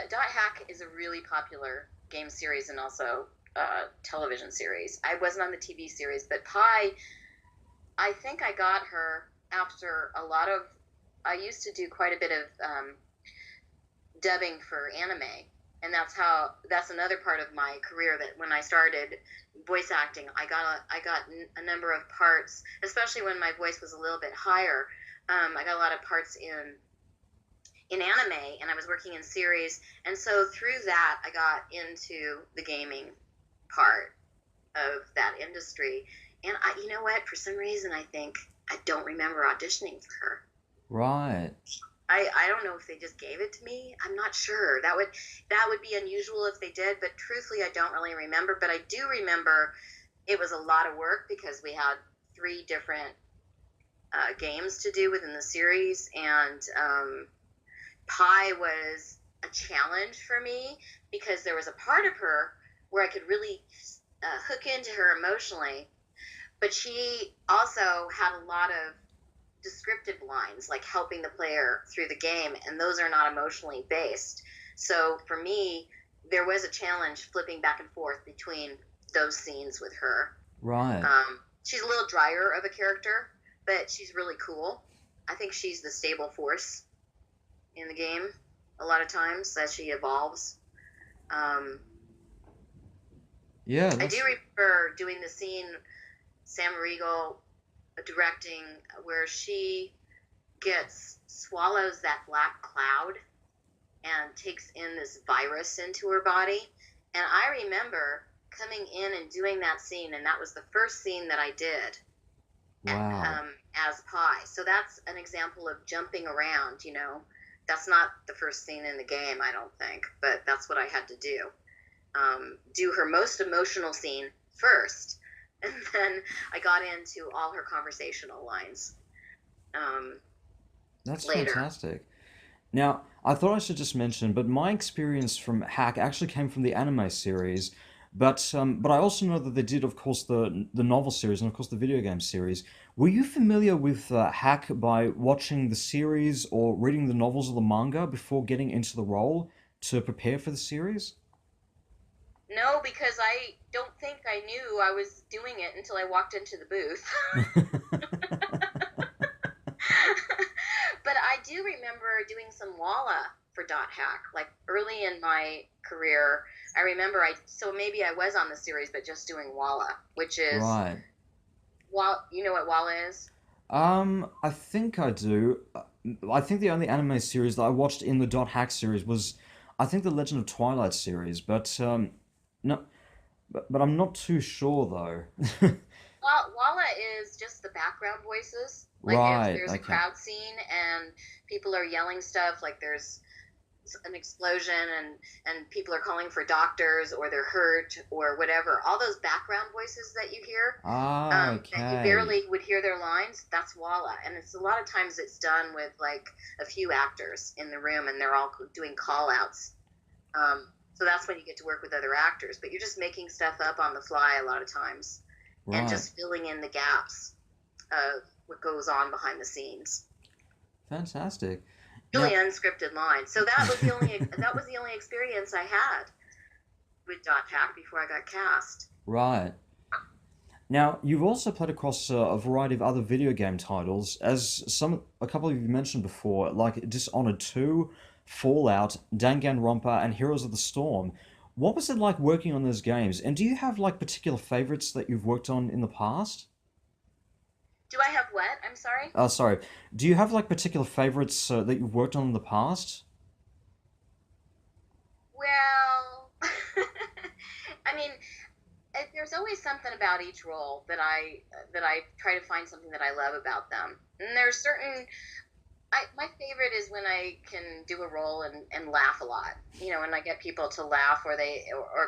Speaker 2: Dot Hack is a really popular game series and also television series. I wasn't on the TV series, but Pi, I think I got her after a lot of. I used to do quite a bit of dubbing for anime, and that's another part of my career that when I started voice acting, I got a number of parts, especially when my voice was a little bit higher. I got a lot of parts in anime, and I was working in series, and so through that I got into the gaming part of that industry. And you know what, for some reason I think I don't remember auditioning for her.
Speaker 1: Right.
Speaker 2: I don't know if they just gave it to me. I'm not sure. That would be unusual if they did, but truthfully I don't really remember. But I do remember it was a lot of work because we had three different games to do within the series, and Pi was a challenge for me because there was a part of her where I could really hook into her emotionally, But she also had a lot of descriptive lines, like helping the player through the game, and those are not emotionally based. So for me, there was a challenge flipping back and forth between those scenes with her.
Speaker 1: Right.
Speaker 2: She's a little drier of a character, but she's really cool. I think she's the stable force in the game a lot of times as she evolves.
Speaker 1: Yeah,
Speaker 2: I do remember doing the scene, Sam Riegel directing, where she swallows that black cloud and takes in this virus into her body. And I remember coming in and doing that scene, and that was the first scene that I did.
Speaker 1: Wow.
Speaker 2: As Pi. So that's an example of jumping around, you know. That's not the first scene in the game, I don't think, but that's what I had to do. Do her most emotional scene first, and then I got into all her conversational lines
Speaker 1: That's
Speaker 2: later.
Speaker 1: fantastic. Now, I thought I should just mention, but my experience from Hack actually came from the anime series, but I also know that they did, of course, the novel series and of course the video game series. Were you familiar with Hack by watching the series or reading the novels or the manga before getting into the role to prepare for the series?
Speaker 2: No, because I don't think I knew I was doing it until I walked into the booth. But I do remember doing some Walla for Dot Hack, like early in my career. I remember so maybe I was on the series, but just doing Walla, which is,
Speaker 1: Right.
Speaker 2: you know what Walla is?
Speaker 1: I think I do. I think the only anime series that I watched in the Dot Hack series was, I think, the Legend of Twilight series, but no, but I'm not too sure though.
Speaker 2: Well, Walla is just the background voices. Like if
Speaker 1: Right.
Speaker 2: there's a
Speaker 1: Okay.
Speaker 2: crowd scene and people are yelling stuff, like there's an explosion and people are calling for doctors or they're hurt or whatever, all those background voices that you hear,
Speaker 1: Ah.
Speaker 2: that you
Speaker 1: Okay.
Speaker 2: barely would hear their lines, that's Walla. And it's a lot of times it's done with like a few actors in the room and they're all doing call outs. So that's when you get to work with other actors, but you're just making stuff up on the fly a lot of times and
Speaker 1: Right.
Speaker 2: just filling in the gaps of what goes on behind the scenes.
Speaker 1: Fantastic.
Speaker 2: Really
Speaker 1: Now.
Speaker 2: unscripted lines. So that was the only experience I had with Dot Hack before I got cast.
Speaker 1: Right. Now, you've also played across a variety of other video game titles, as a couple of you mentioned before, like Dishonored 2, Fallout, Dangan Ronpa, and Heroes of the Storm. What was it like working on those games? And do you have like particular favorites that you've worked on in the past?
Speaker 2: Do I have what? I'm sorry.
Speaker 1: Oh, sorry. Do you have like particular favorites that you've worked on in the past?
Speaker 2: Well, I mean, there's always something about each role that I try to find something that I love about them. And there's certain my favorite is when I can do a role and laugh a lot. You know, when I get people to laugh or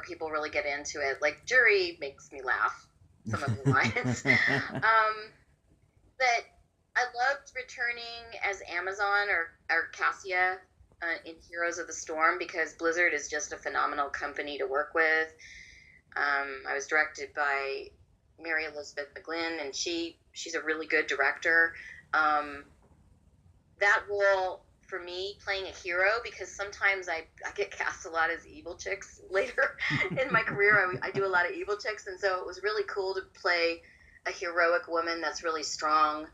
Speaker 2: people really get into it. Like Juri makes me laugh some of the lines. But I loved returning as Amazon or Cassia in Heroes of the Storm because Blizzard is just a phenomenal company to work with. I was directed by Mary Elizabeth McGlynn, and she's a really good director. Um, that role for me playing a hero, because sometimes I get cast a lot as evil chicks later in my career. I do a lot of evil chicks, and so it was really cool to play a heroic woman that's really strong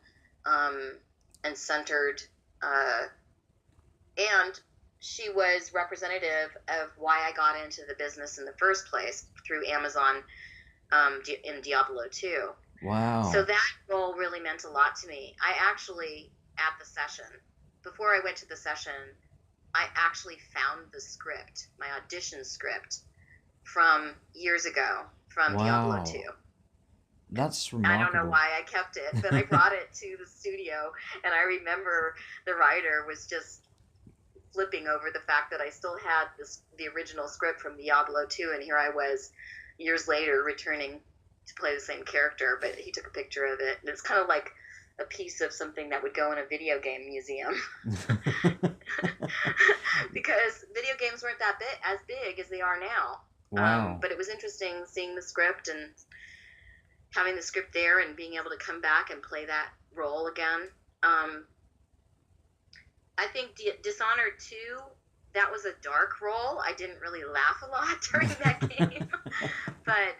Speaker 2: and centered. And she was representative of why I got into the business in the first place through Amazon in Diablo 2. So
Speaker 1: Wow.
Speaker 2: that role really meant a lot to me. I actually, at the session, before I went to the session, I actually found the script, my audition script, from years ago, from Diablo 2.
Speaker 1: Wow. That's
Speaker 2: I don't know
Speaker 1: remarkable.
Speaker 2: why I kept it, but I brought it to the studio, and I remember the writer was just flipping over the fact that I still had the original script from Diablo 2, and here I was years later returning to play the same character, but he took a picture of it, and it's kind of like a piece of something that would go in a video game museum because video games weren't as big as they are now.
Speaker 1: Wow.
Speaker 2: But it was interesting seeing the script having the script there and being able to come back and play that role again. I think Dishonored 2, that was a dark role. I didn't really laugh a lot during that game. But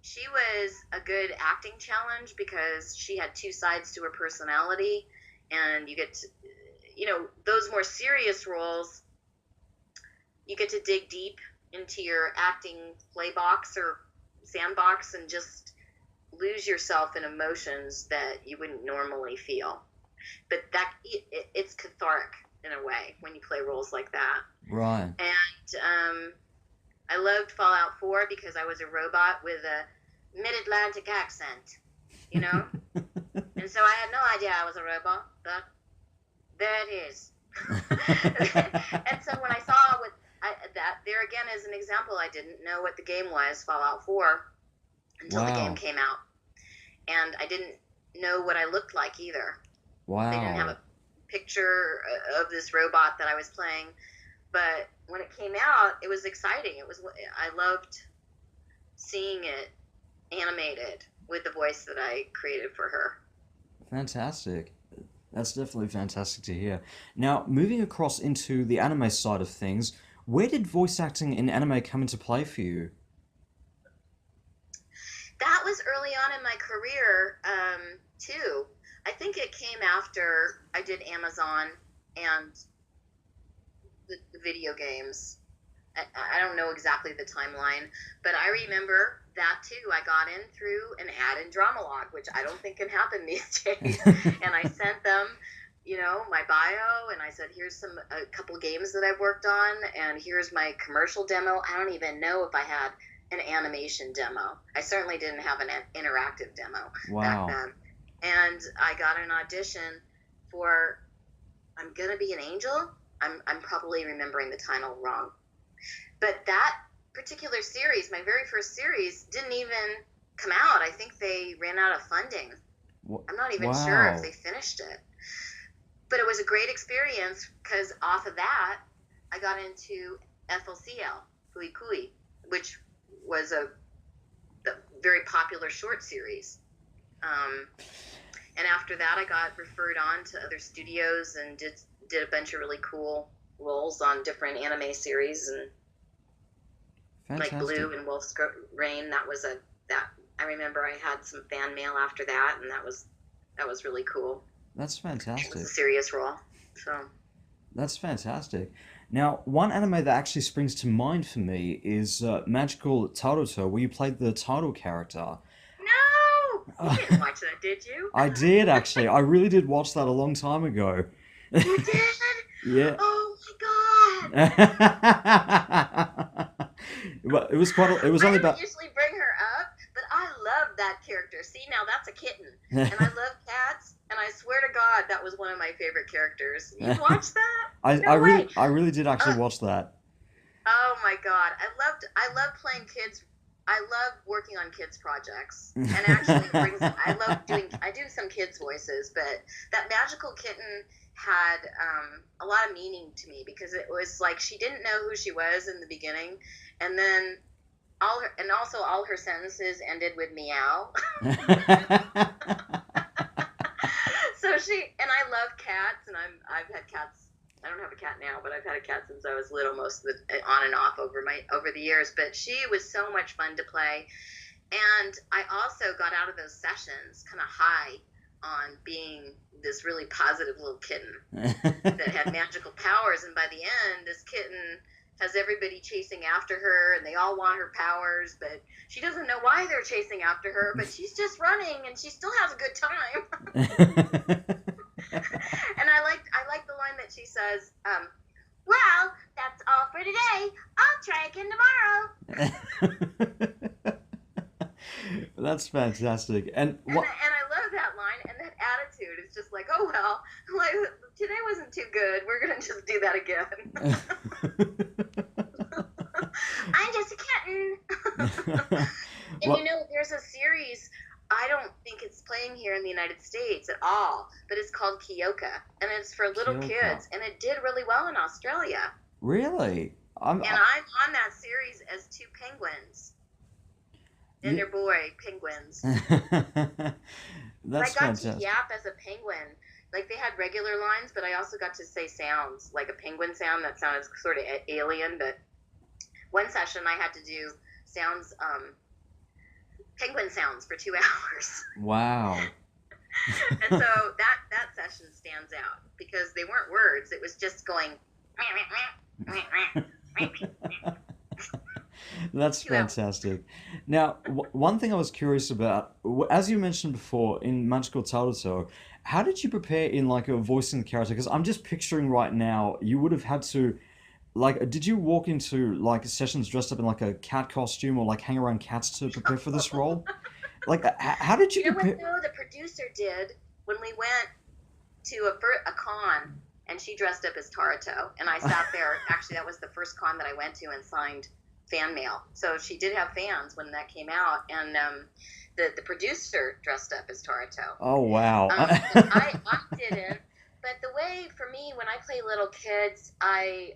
Speaker 2: she was a good acting challenge because she had two sides to her personality. And you get to, those more serious roles, you get to dig deep into your acting play box or sandbox and just lose yourself in emotions that you wouldn't normally feel. But it's cathartic in a way when you play roles like that.
Speaker 1: Right.
Speaker 2: And I loved Fallout 4 because I was a robot with a mid-Atlantic accent, And so I had no idea I was a robot, but there it is. And so when I saw that, there again is an example, I didn't know what the game was, Fallout 4, until the game came out. And I didn't know what I looked like either.
Speaker 1: Wow.
Speaker 2: They didn't have a picture of this robot that I was playing. But when it came out, it was exciting. I loved seeing it animated with the voice that I created for her.
Speaker 1: Fantastic. That's definitely fantastic to hear. Now, moving across into the anime side of things, where did voice acting in anime come into play for you?
Speaker 2: That was early on in my career, too. I think it came after I did Amazon and the video games. I don't know exactly the timeline, but I remember that too. I got in through an ad in Dramalog, which I don't think can happen these days. And I sent them, my bio, and I said, here's a couple games that I've worked on, and here's my commercial demo. I don't even know if I had an animation demo. I certainly didn't have an interactive demo back then. And I got an audition for I'm Gonna Be an Angel. I'm probably remembering the title wrong. But that particular series, my very first series, didn't even come out. I think they ran out of funding. I'm not even sure if they finished it. But it was a great experience because off of that, I got into FLCL, Fui Kui, which was a very popular short series. And after that, I got referred on to other studios and did a bunch of really cool roles on different anime series, and
Speaker 1: Fantastic.
Speaker 2: like Blue and Wolf's Rain. That I remember I had some fan mail after that, and that was really cool.
Speaker 1: That's fantastic.
Speaker 2: It was a serious role. So
Speaker 1: that's fantastic. Now, one anime that actually springs to mind for me is Magical Taruto, where you played the title character.
Speaker 2: You didn't watch that, did you?
Speaker 1: I did, actually. I really did watch that a long time ago.
Speaker 2: You did?
Speaker 1: Yeah.
Speaker 2: Oh my god!
Speaker 1: But it was only about.
Speaker 2: I usually bring her up, but I love that character. See, now that's a kitten, and I love cats, and I swear to God, that was one of my favorite characters. You watched that?
Speaker 1: I really did actually watch that.
Speaker 2: Oh my God, I love playing kids. I love working on kids projects, and actually I do some kids voices, but that magical kitten had a lot of meaning to me because it was like she didn't know who she was in the beginning, and then all her sentences ended with meow. So I love cats, and I've had cats. I don't have a cat now, but I've had a cat since I was little, on and off over the years. But she was so much fun to play, and I also got out of those sessions kind of high on being this really positive little kitten that had magical powers. And by the end, this kitten has everybody chasing after her, and they all want her powers, but she doesn't know why they're chasing after her. But she's just running, and she still has a good time. And I like the line that she says, well, that's all for today. I'll try again tomorrow.
Speaker 1: That's fantastic. And I
Speaker 2: love that line, and that attitude is just like, oh, well, like, today wasn't too good. We're going to just do that again. I'm just a kitten. And there's a series, I don't think it's playing here in the United States at all, but it's called Kyoka, and it's for little kids, and it did really well in Australia.
Speaker 1: Really?
Speaker 2: I'm on that series as two penguins. and
Speaker 1: Yeah.
Speaker 2: their boy, penguins. I
Speaker 1: That's
Speaker 2: got to
Speaker 1: fantastic.
Speaker 2: yap as a penguin. Like they had regular lines, but I also got to say sounds, like a penguin sound that sounded sort of alien. But one session I had to do sounds, penguin sounds for 2 hours.
Speaker 1: Wow.
Speaker 2: And so that session stands out because they weren't words. It was just going.
Speaker 1: That's
Speaker 2: 2 hours.
Speaker 1: fantastic. Now, one thing I was curious about, as you mentioned before in Magical Taruto, how did you prepare in like a voicing the character? Because I'm just picturing right now, you would have had to, like, did you walk into like sessions dressed up in like a cat costume or like hang around cats to prepare for this role? Like, how did you
Speaker 2: You know what
Speaker 1: prepare?
Speaker 2: though? The producer did when we went to a con, and she dressed up as Taruto, and I sat there. Actually, that was the first con that I went to and signed fan mail. So she did have fans when that came out, and the producer dressed up as Taruto.
Speaker 1: Oh wow.
Speaker 2: I didn't. But the way for me, when I play little kids, I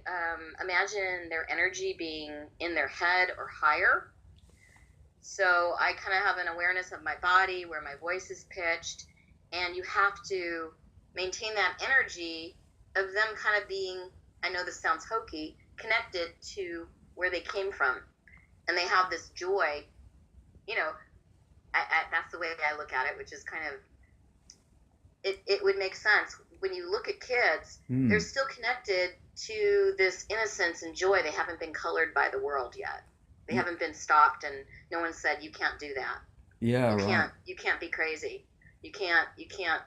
Speaker 2: imagine their energy being in their head or higher. So I kind of have an awareness of my body, where my voice is pitched, and you have to maintain that energy of them kind of being, I know this sounds hokey, connected to where they came from. And they have this joy, you know, that's the way I look at it, which is kind of, it would make sense. When you look at kids, they're still connected to this innocence and joy. They haven't been colored by the world yet. They haven't been stopped, and no one said you can't do that.
Speaker 1: Yeah, right.
Speaker 2: You can't be crazy. You can't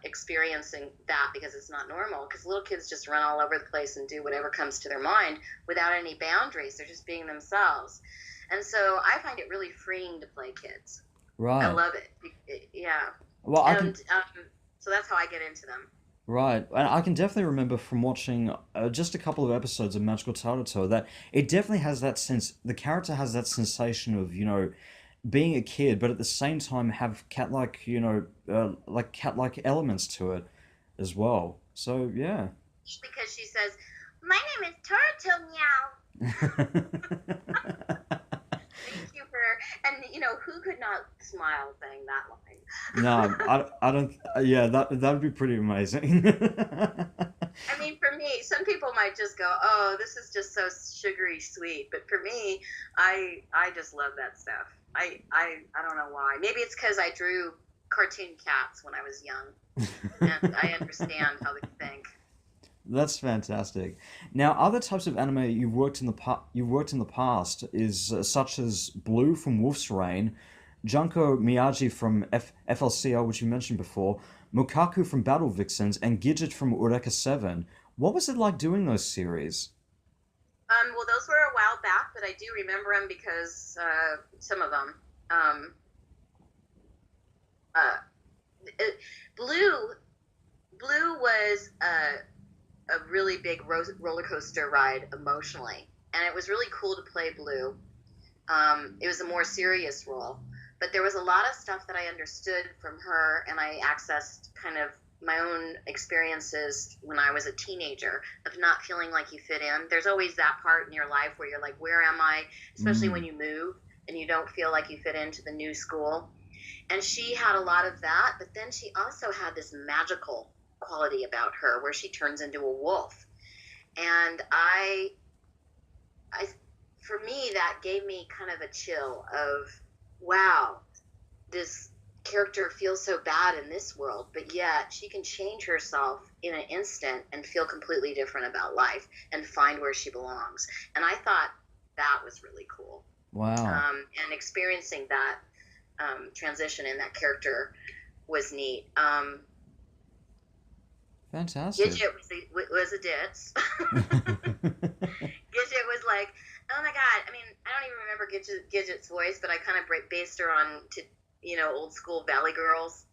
Speaker 2: experiencing that because it's not normal. Because little kids just run all over the place and do whatever comes to their mind without any boundaries. They're just being themselves, and so I find it really freeing to play kids. I
Speaker 1: Right.
Speaker 2: love it. Yeah,
Speaker 1: Well, I can.
Speaker 2: and so that's how I get into them.
Speaker 1: Right, and I can definitely remember from watching just a couple of episodes of Magical Taruto that it definitely has that sense. The character has that sensation of being a kid, but at the same time have cat-like like cat-like elements to it as well. So yeah.
Speaker 2: Because she says, "My name is Taruto Meow." Thank you for, and who could not smile saying that line?
Speaker 1: No, I don't. Yeah, that would be pretty amazing.
Speaker 2: I mean, for me, some people might just go, "Oh, this is just so sugary sweet," but for me, I just love that stuff. I don't know why. Maybe it's because I drew cartoon cats when I was young, and I understand how they think.
Speaker 1: That's fantastic. Now, other types of anime you've worked in the past is such as Blue from Wolf's Rain, Junko Miyaji from FLCL, which you mentioned before, Mokaku from Battle Vixens, and Gidget from Eureka Seven. What was it like doing those series?
Speaker 2: Well, those were a while back, but I do remember them because some of them. Uh, Blue, Blue was a really big roller coaster ride emotionally, and it was really cool to play Blue. It was a more serious role, but there was a lot of stuff that I understood from her, and I accessed kind of my own experiences when I was a teenager of not feeling like you fit in. There's always that part in your life where you're like, where am I? Especially when
Speaker 1: Mm,
Speaker 2: you move and you don't feel like you fit into the new school. And she had a lot of that, but then she also had this magical quality about her where she turns into a wolf. And I for me, that gave me kind of a chill of, wow, this character feels so bad in this world, but yet she can change herself in an instant and feel completely different about life and find where she belongs. And I thought that was really cool.
Speaker 1: wow,
Speaker 2: And experiencing that transition in that character was neat.
Speaker 1: fantastic.
Speaker 2: Gidget was a ditz. Gidget was like, oh my god. I mean, I don't even remember Gidget's voice, but I kind of based her on old school Valley girls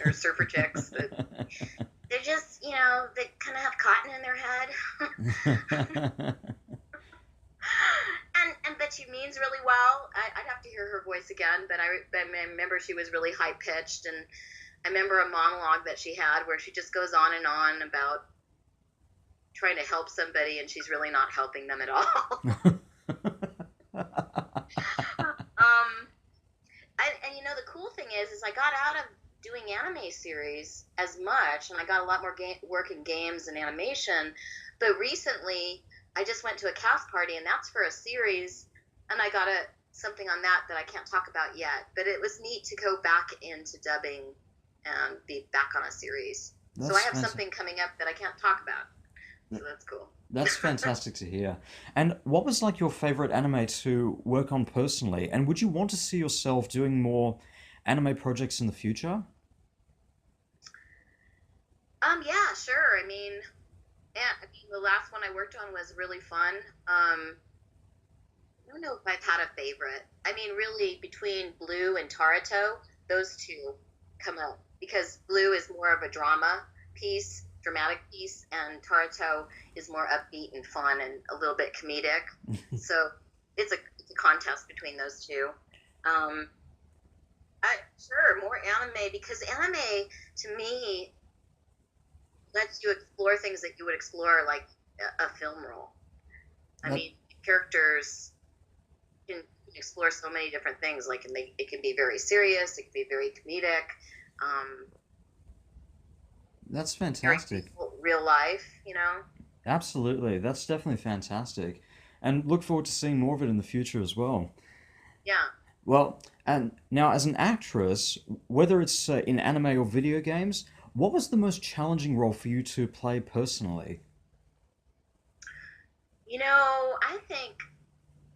Speaker 2: or surfer chicks. But they're just, they kind of have cotton in their head. And but she means really well. I'd have to hear her voice again, but I remember she was really high pitched, and I remember a monologue that she had where she just goes on and on about trying to help somebody, and she's really not helping them at all. um, the cool thing is I got out of doing anime series as much, and I got a lot more work in games and animation. But recently, I just went to a cast party, and that's for a series, and I got something on that I can't talk about yet. But it was neat to go back into dubbing and be back on a series. So I have something coming up that I can't talk about. So that's cool.
Speaker 1: That's fantastic to hear. And what was like your favorite anime to work on personally? And would you want to see yourself doing more anime projects in the future?
Speaker 2: Yeah, sure. The last one I worked on was really fun. I don't know if I've had a favorite. Really, between Blue and Taruto, those two come up because Blue is more of a dramatic piece, and Taruto is more upbeat and fun and a little bit comedic. So it's a contest between those two. Sure, more anime, because anime to me lets you explore things that you would explore like a film role. Characters can explore so many different things. Like it can be very serious, it can be very comedic.
Speaker 1: That's fantastic.
Speaker 2: Real life,
Speaker 1: Absolutely. That's definitely fantastic. And look forward to seeing more of it in the future as well.
Speaker 2: Yeah.
Speaker 1: Well, and now as an actress, whether it's in anime or video games, what was the most challenging role for you to play personally?
Speaker 2: I think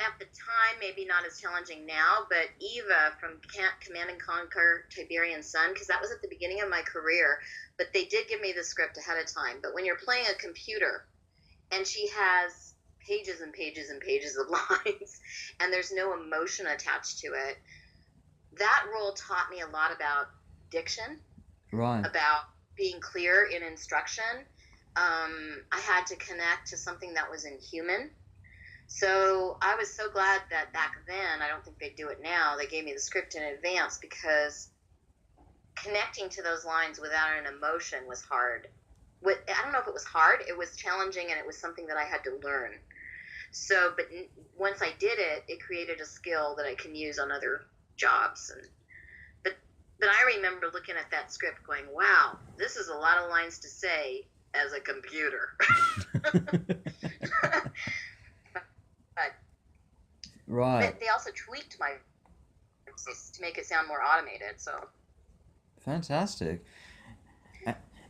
Speaker 2: at the time, maybe not as challenging now, but Eva from Command and Conquer Tiberian Sun, because that was at the beginning of my career, but they did give me the script ahead of time. But when you're playing a computer and she has pages and pages and pages of lines and there's no emotion attached to it, that role taught me a lot about diction,
Speaker 1: Right.
Speaker 2: about being clear in instruction. I had to connect to something that was inhuman. So I was so glad that back then, I don't think they do it now, they gave me the script in advance, because connecting to those lines without an emotion was hard. I don't know if it was hard, it was challenging, and it was something that I had to learn. So, but once I did it, it created a skill that I can use on other jobs. But I remember looking at that script going, wow, this is a lot of lines to say as a computer.
Speaker 1: Right.
Speaker 2: But they also tweaked my voice to make it sound more automated. So
Speaker 1: Fantastic.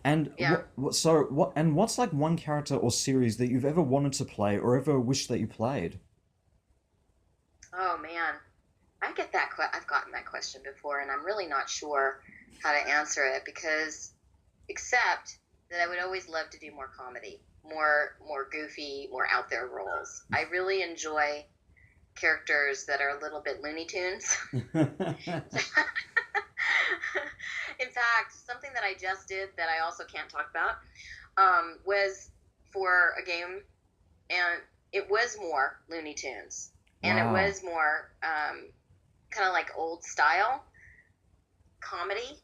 Speaker 1: And
Speaker 2: yeah.
Speaker 1: what's like one character or series that you've ever wanted to play or ever wished that you played?
Speaker 2: Oh man, I've gotten that question before, and I'm really not sure how to answer it, because except that I would always love to do more comedy, more goofy, more out there roles. I really enjoy characters that are a little bit Looney Tunes. In fact, something that I just did that I also can't talk about was for a game, and it was more Looney Tunes, and it
Speaker 1: Wow.
Speaker 2: was more kind of like old style comedy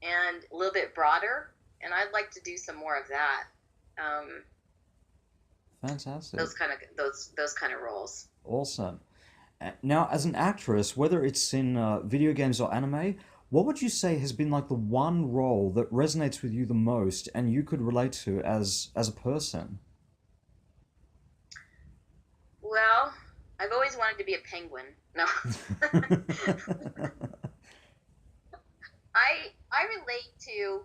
Speaker 2: and a little bit broader, and I'd like to do some more of that.
Speaker 1: Fantastic.
Speaker 2: Those kind of roles.
Speaker 1: Awesome. Now, as an actress, whether it's in video games or anime, what would you say has been like the one role that resonates with you the most and you could relate to as a person?
Speaker 2: Well, I've always wanted to be a penguin. No. I relate to,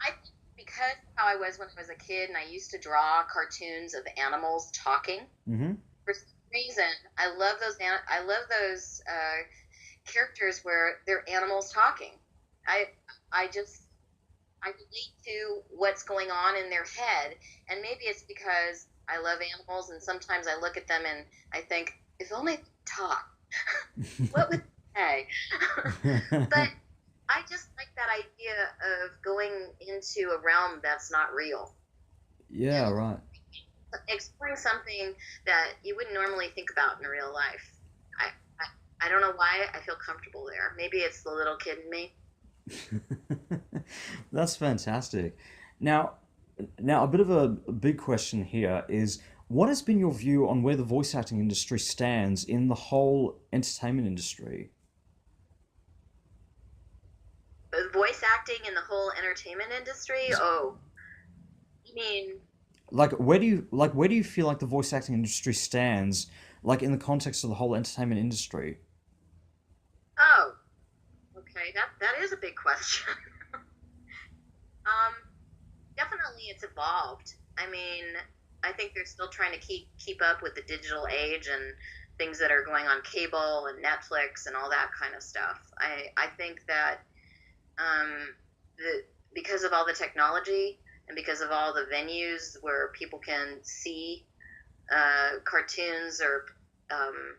Speaker 2: I think, because how I was when I was a kid, and I used to draw cartoons of animals talking.
Speaker 1: Mm-hmm.
Speaker 2: For some reason, I love those characters where they're animals talking. I just I relate to what's going on in their head, and maybe it's because I love animals, and sometimes I look at them and I think, if only they talk, what would they say? But I just like that idea of going into a realm that's not real
Speaker 1: Yeah,
Speaker 2: and
Speaker 1: right.
Speaker 2: exploring something that you wouldn't normally think about in real life. I don't know why I feel comfortable there. Maybe it's the little kid in me.
Speaker 1: That's fantastic. Now, now a bit of a big question here is what has been your view on where the voice acting industry stands in the whole entertainment industry?
Speaker 2: acting in the whole entertainment industry? Oh, you mean,
Speaker 1: where do you feel like the voice acting industry stands, like in the context of the whole entertainment industry?
Speaker 2: oh, okay, that is a big question. um, Definitely it's evolved. I mean, I think they're still trying to keep up with the digital age and things that are going on cable and Netflix and all that kind of stuff. I think that the because of all the technology and because of all the venues where people can see cartoons or um,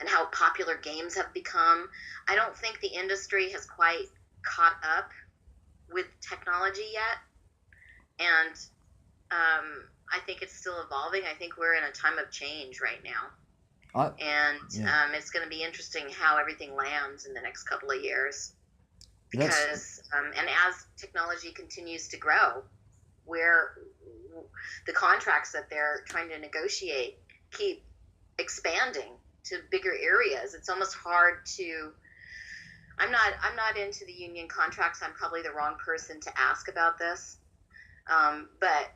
Speaker 2: and how popular games have become, I don't think the industry has quite caught up with technology yet, and I think it's still evolving. I think we're in a time of change right now,
Speaker 1: I
Speaker 2: and
Speaker 1: Yeah,
Speaker 2: it's going to be interesting how everything lands in the next couple of years.
Speaker 1: that's
Speaker 2: Because and as technology continues to grow, where the contracts that they're trying to negotiate keep expanding to bigger areas, it's almost hard to. I'm not into the union contracts. I'm probably the wrong person to ask about this. But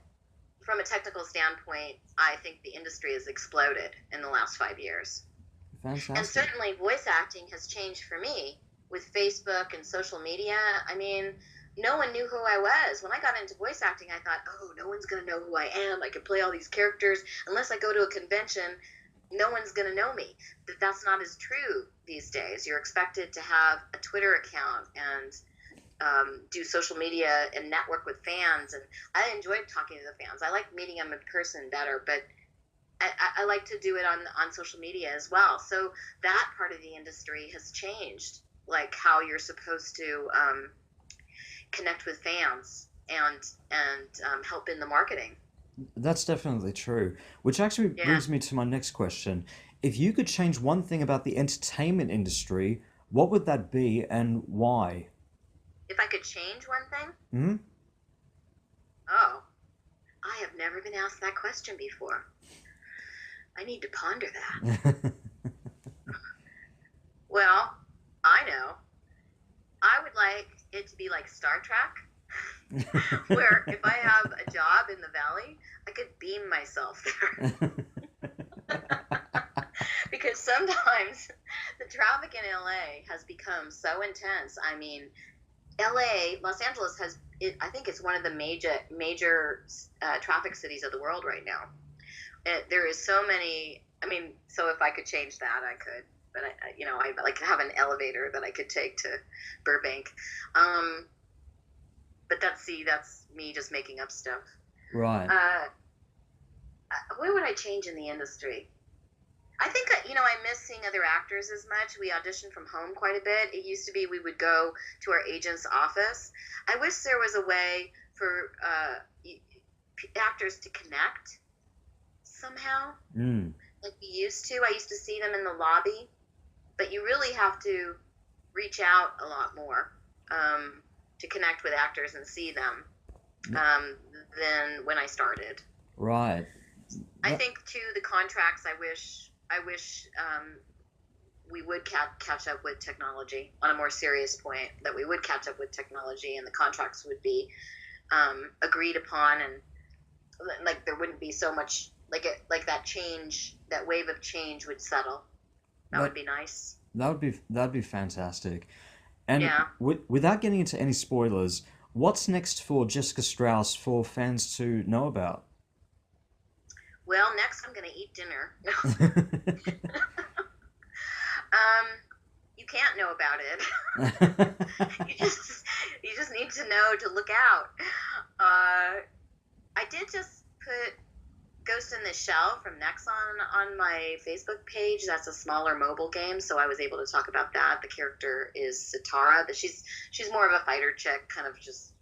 Speaker 2: from a technical standpoint, I think the industry has exploded in the last 5 years. And
Speaker 1: fantastic.
Speaker 2: certainly voice acting has changed for me with Facebook and social media. I mean, no one knew who I was. When I got into voice acting, I thought, oh, no one's going to know who I am. I can play all these characters. Unless I go to a convention, no one's going to know me. But that's not as true these days. You're expected to have a Twitter account and do social media and network with fans. And I enjoyed talking to the fans. I like meeting them in person better, but I like to do it on social media as well. So that part of the industry has changed, like how you're supposed to connect with fans and help in the marketing.
Speaker 1: That's definitely true. Which actually
Speaker 2: Yeah.
Speaker 1: brings me to my next question. If you could change one thing about the entertainment industry, what would that be and why?
Speaker 2: If I could change one thing,
Speaker 1: Hmm?
Speaker 2: oh, I have never been asked that question before. I need to ponder that. Well, I know. I would like it to be like Star Trek, where if I have a job in the valley, I could beam myself there. Because sometimes the traffic in LA has become so intense. I mean, Los Angeles has, I think it's one of the major traffic cities of the world right now. There is so many. I mean, so if I could change that, I could. But I like to have an elevator that I could take to Burbank. Um, but that's me just making up stuff.
Speaker 1: Right.
Speaker 2: Uh, what would I change in the industry? I think I miss seeing other actors as much. We auditioned from home quite a bit. It used to be we would go to our agent's office. I wish there was a way for actors to connect somehow,
Speaker 1: Mm.
Speaker 2: like we used to. I used to see them in the lobby, but you really have to reach out a lot more to connect with actors and see them um, than when I started.
Speaker 1: Right.
Speaker 2: I
Speaker 1: That,
Speaker 2: think too the contracts. I wish we would catch up with technology on a more serious point. That we would catch up with technology, and the contracts would be agreed upon, and like there wouldn't be so much like that change, that wave of change would settle. That
Speaker 1: that
Speaker 2: would be nice.
Speaker 1: that'd be fantastic. And
Speaker 2: Yeah.
Speaker 1: without getting into any spoilers, what's next for Jessica Straus for fans to know about?
Speaker 2: Well, next I'm gonna eat dinner. um, you can't know about it. you just you just need to know to look out. I did just put Ghost in the Shell from Nexon on my Facebook page. That's a smaller mobile game, so I was able to talk about that. The character is Sitara, but she's more of a fighter chick, kind of just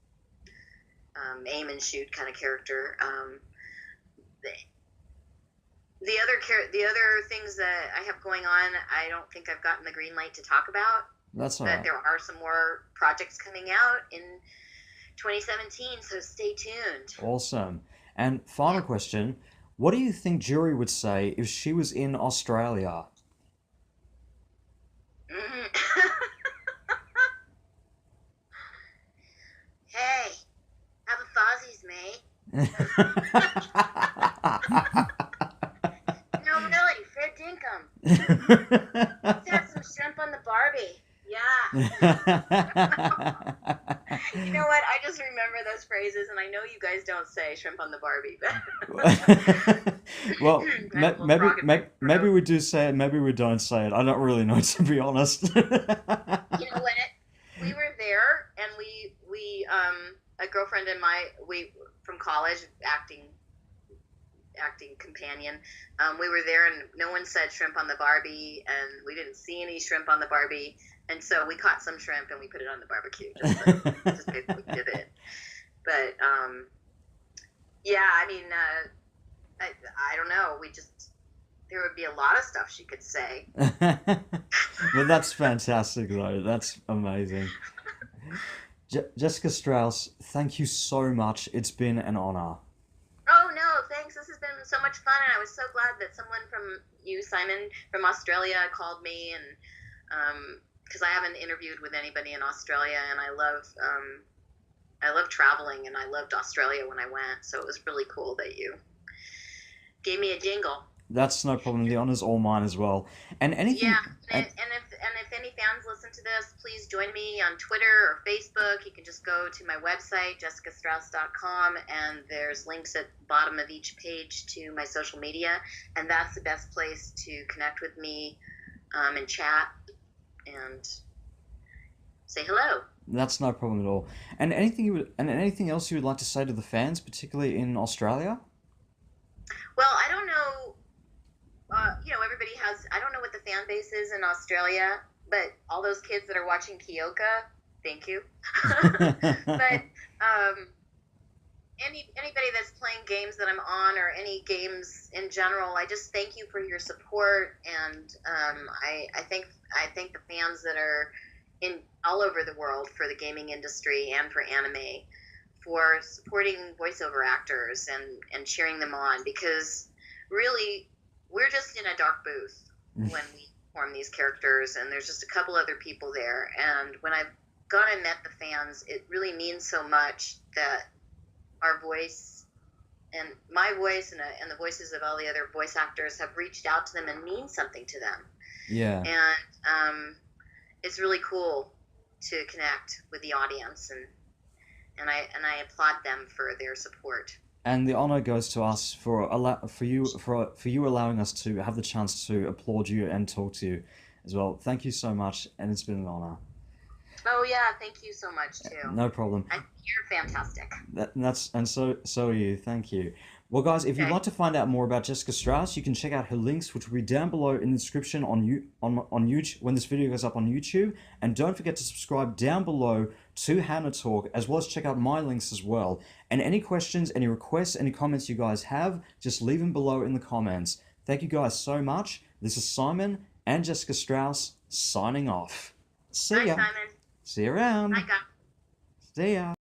Speaker 2: aim and shoot kind of character. The, the other things that I have going on, I don't think I've gotten the green light to talk about.
Speaker 1: That's all
Speaker 2: But
Speaker 1: right.
Speaker 2: there are some more projects coming out in 2017, so stay tuned.
Speaker 1: Awesome. And final
Speaker 2: Yeah.
Speaker 1: question, what do you think Juri would say if she was in Australia?
Speaker 2: Mhm. No, really, Fred Dinkum. Let's have some shrimp on the Barbie. Yeah. You know what? I just remember those phrases, and I know you guys don't say shrimp on the Barbie, but
Speaker 1: Well,
Speaker 2: I have a little frog in my
Speaker 1: maybe
Speaker 2: throat.
Speaker 1: we do say it, maybe we don't say it. I don't really know, to be honest.
Speaker 2: You know what? We were there, and a girlfriend and we from college, acting companion. We were there, and no one said shrimp on the Barbie, and we didn't see any shrimp on the Barbie, and so we caught some shrimp and we put it on the barbecue. Just basically did it. But yeah, I mean, I don't know. There would be a lot of stuff she could say.
Speaker 1: But that's fantastic, though. That's amazing. Jessica Straus, thank you so much. It's been an honor.
Speaker 2: Oh no, thanks. This has been so much fun, and I was so glad that someone from you, Simon, from Australia, called me, and because I haven't interviewed with anybody in Australia, and I love traveling, and I loved Australia when I went, so it was really cool that you gave me a jingle.
Speaker 1: That's no problem. The honor's all mine as well. And
Speaker 2: Yeah,
Speaker 1: anything.
Speaker 2: and if any fans listen to this, please join me on Twitter or Facebook. You can just go to my website, jessicastraus.com, and there's links at the bottom of each page to my social media, and that's the best place to connect with me and chat and say hello.
Speaker 1: That's no problem at all. And anything else you would like to say to the fans, particularly in Australia?
Speaker 2: Well, I don't know. Everybody has. I don't know what the fan base is in Australia, but all those kids that are watching Kyoka, thank you. But anybody that's playing games that I'm on, or any games in general, I just thank you for your support, and I thank the fans that are in all over the world for the gaming industry and for anime, for supporting voiceover actors and cheering them on, because really we're just in a dark booth when we form these characters, and there's just a couple other people there, and when I've gone and met the fans, it really means so much that our voice and my voice and the voices of all the other voice actors have reached out to them and mean something to them.
Speaker 1: Yeah.
Speaker 2: And it's really cool to connect with the audience, and I applaud them for their support.
Speaker 1: And the honor goes to us for you allowing us to have the chance to applaud you and talk to you as well. Thank you so much, and it's been an honor.
Speaker 2: Oh yeah, thank you so much too.
Speaker 1: No problem.
Speaker 2: You're fantastic.
Speaker 1: So are you. Thank you. Well, guys, if you'd
Speaker 2: Okay.
Speaker 1: like to find out more about Jessica Straus, you can check out her links, which will be down below in the description on YouTube when this video goes up on YouTube. And don't forget to subscribe down below to HannaTalk, as well as check out my links as well. And any questions, any requests, any comments you guys have, just leave them below in the comments. Thank you guys so much. This is Simon and Jessica Straus signing off. See
Speaker 2: Bye,
Speaker 1: ya.
Speaker 2: Simon.
Speaker 1: See you around.
Speaker 2: Bye, guys.
Speaker 1: See ya.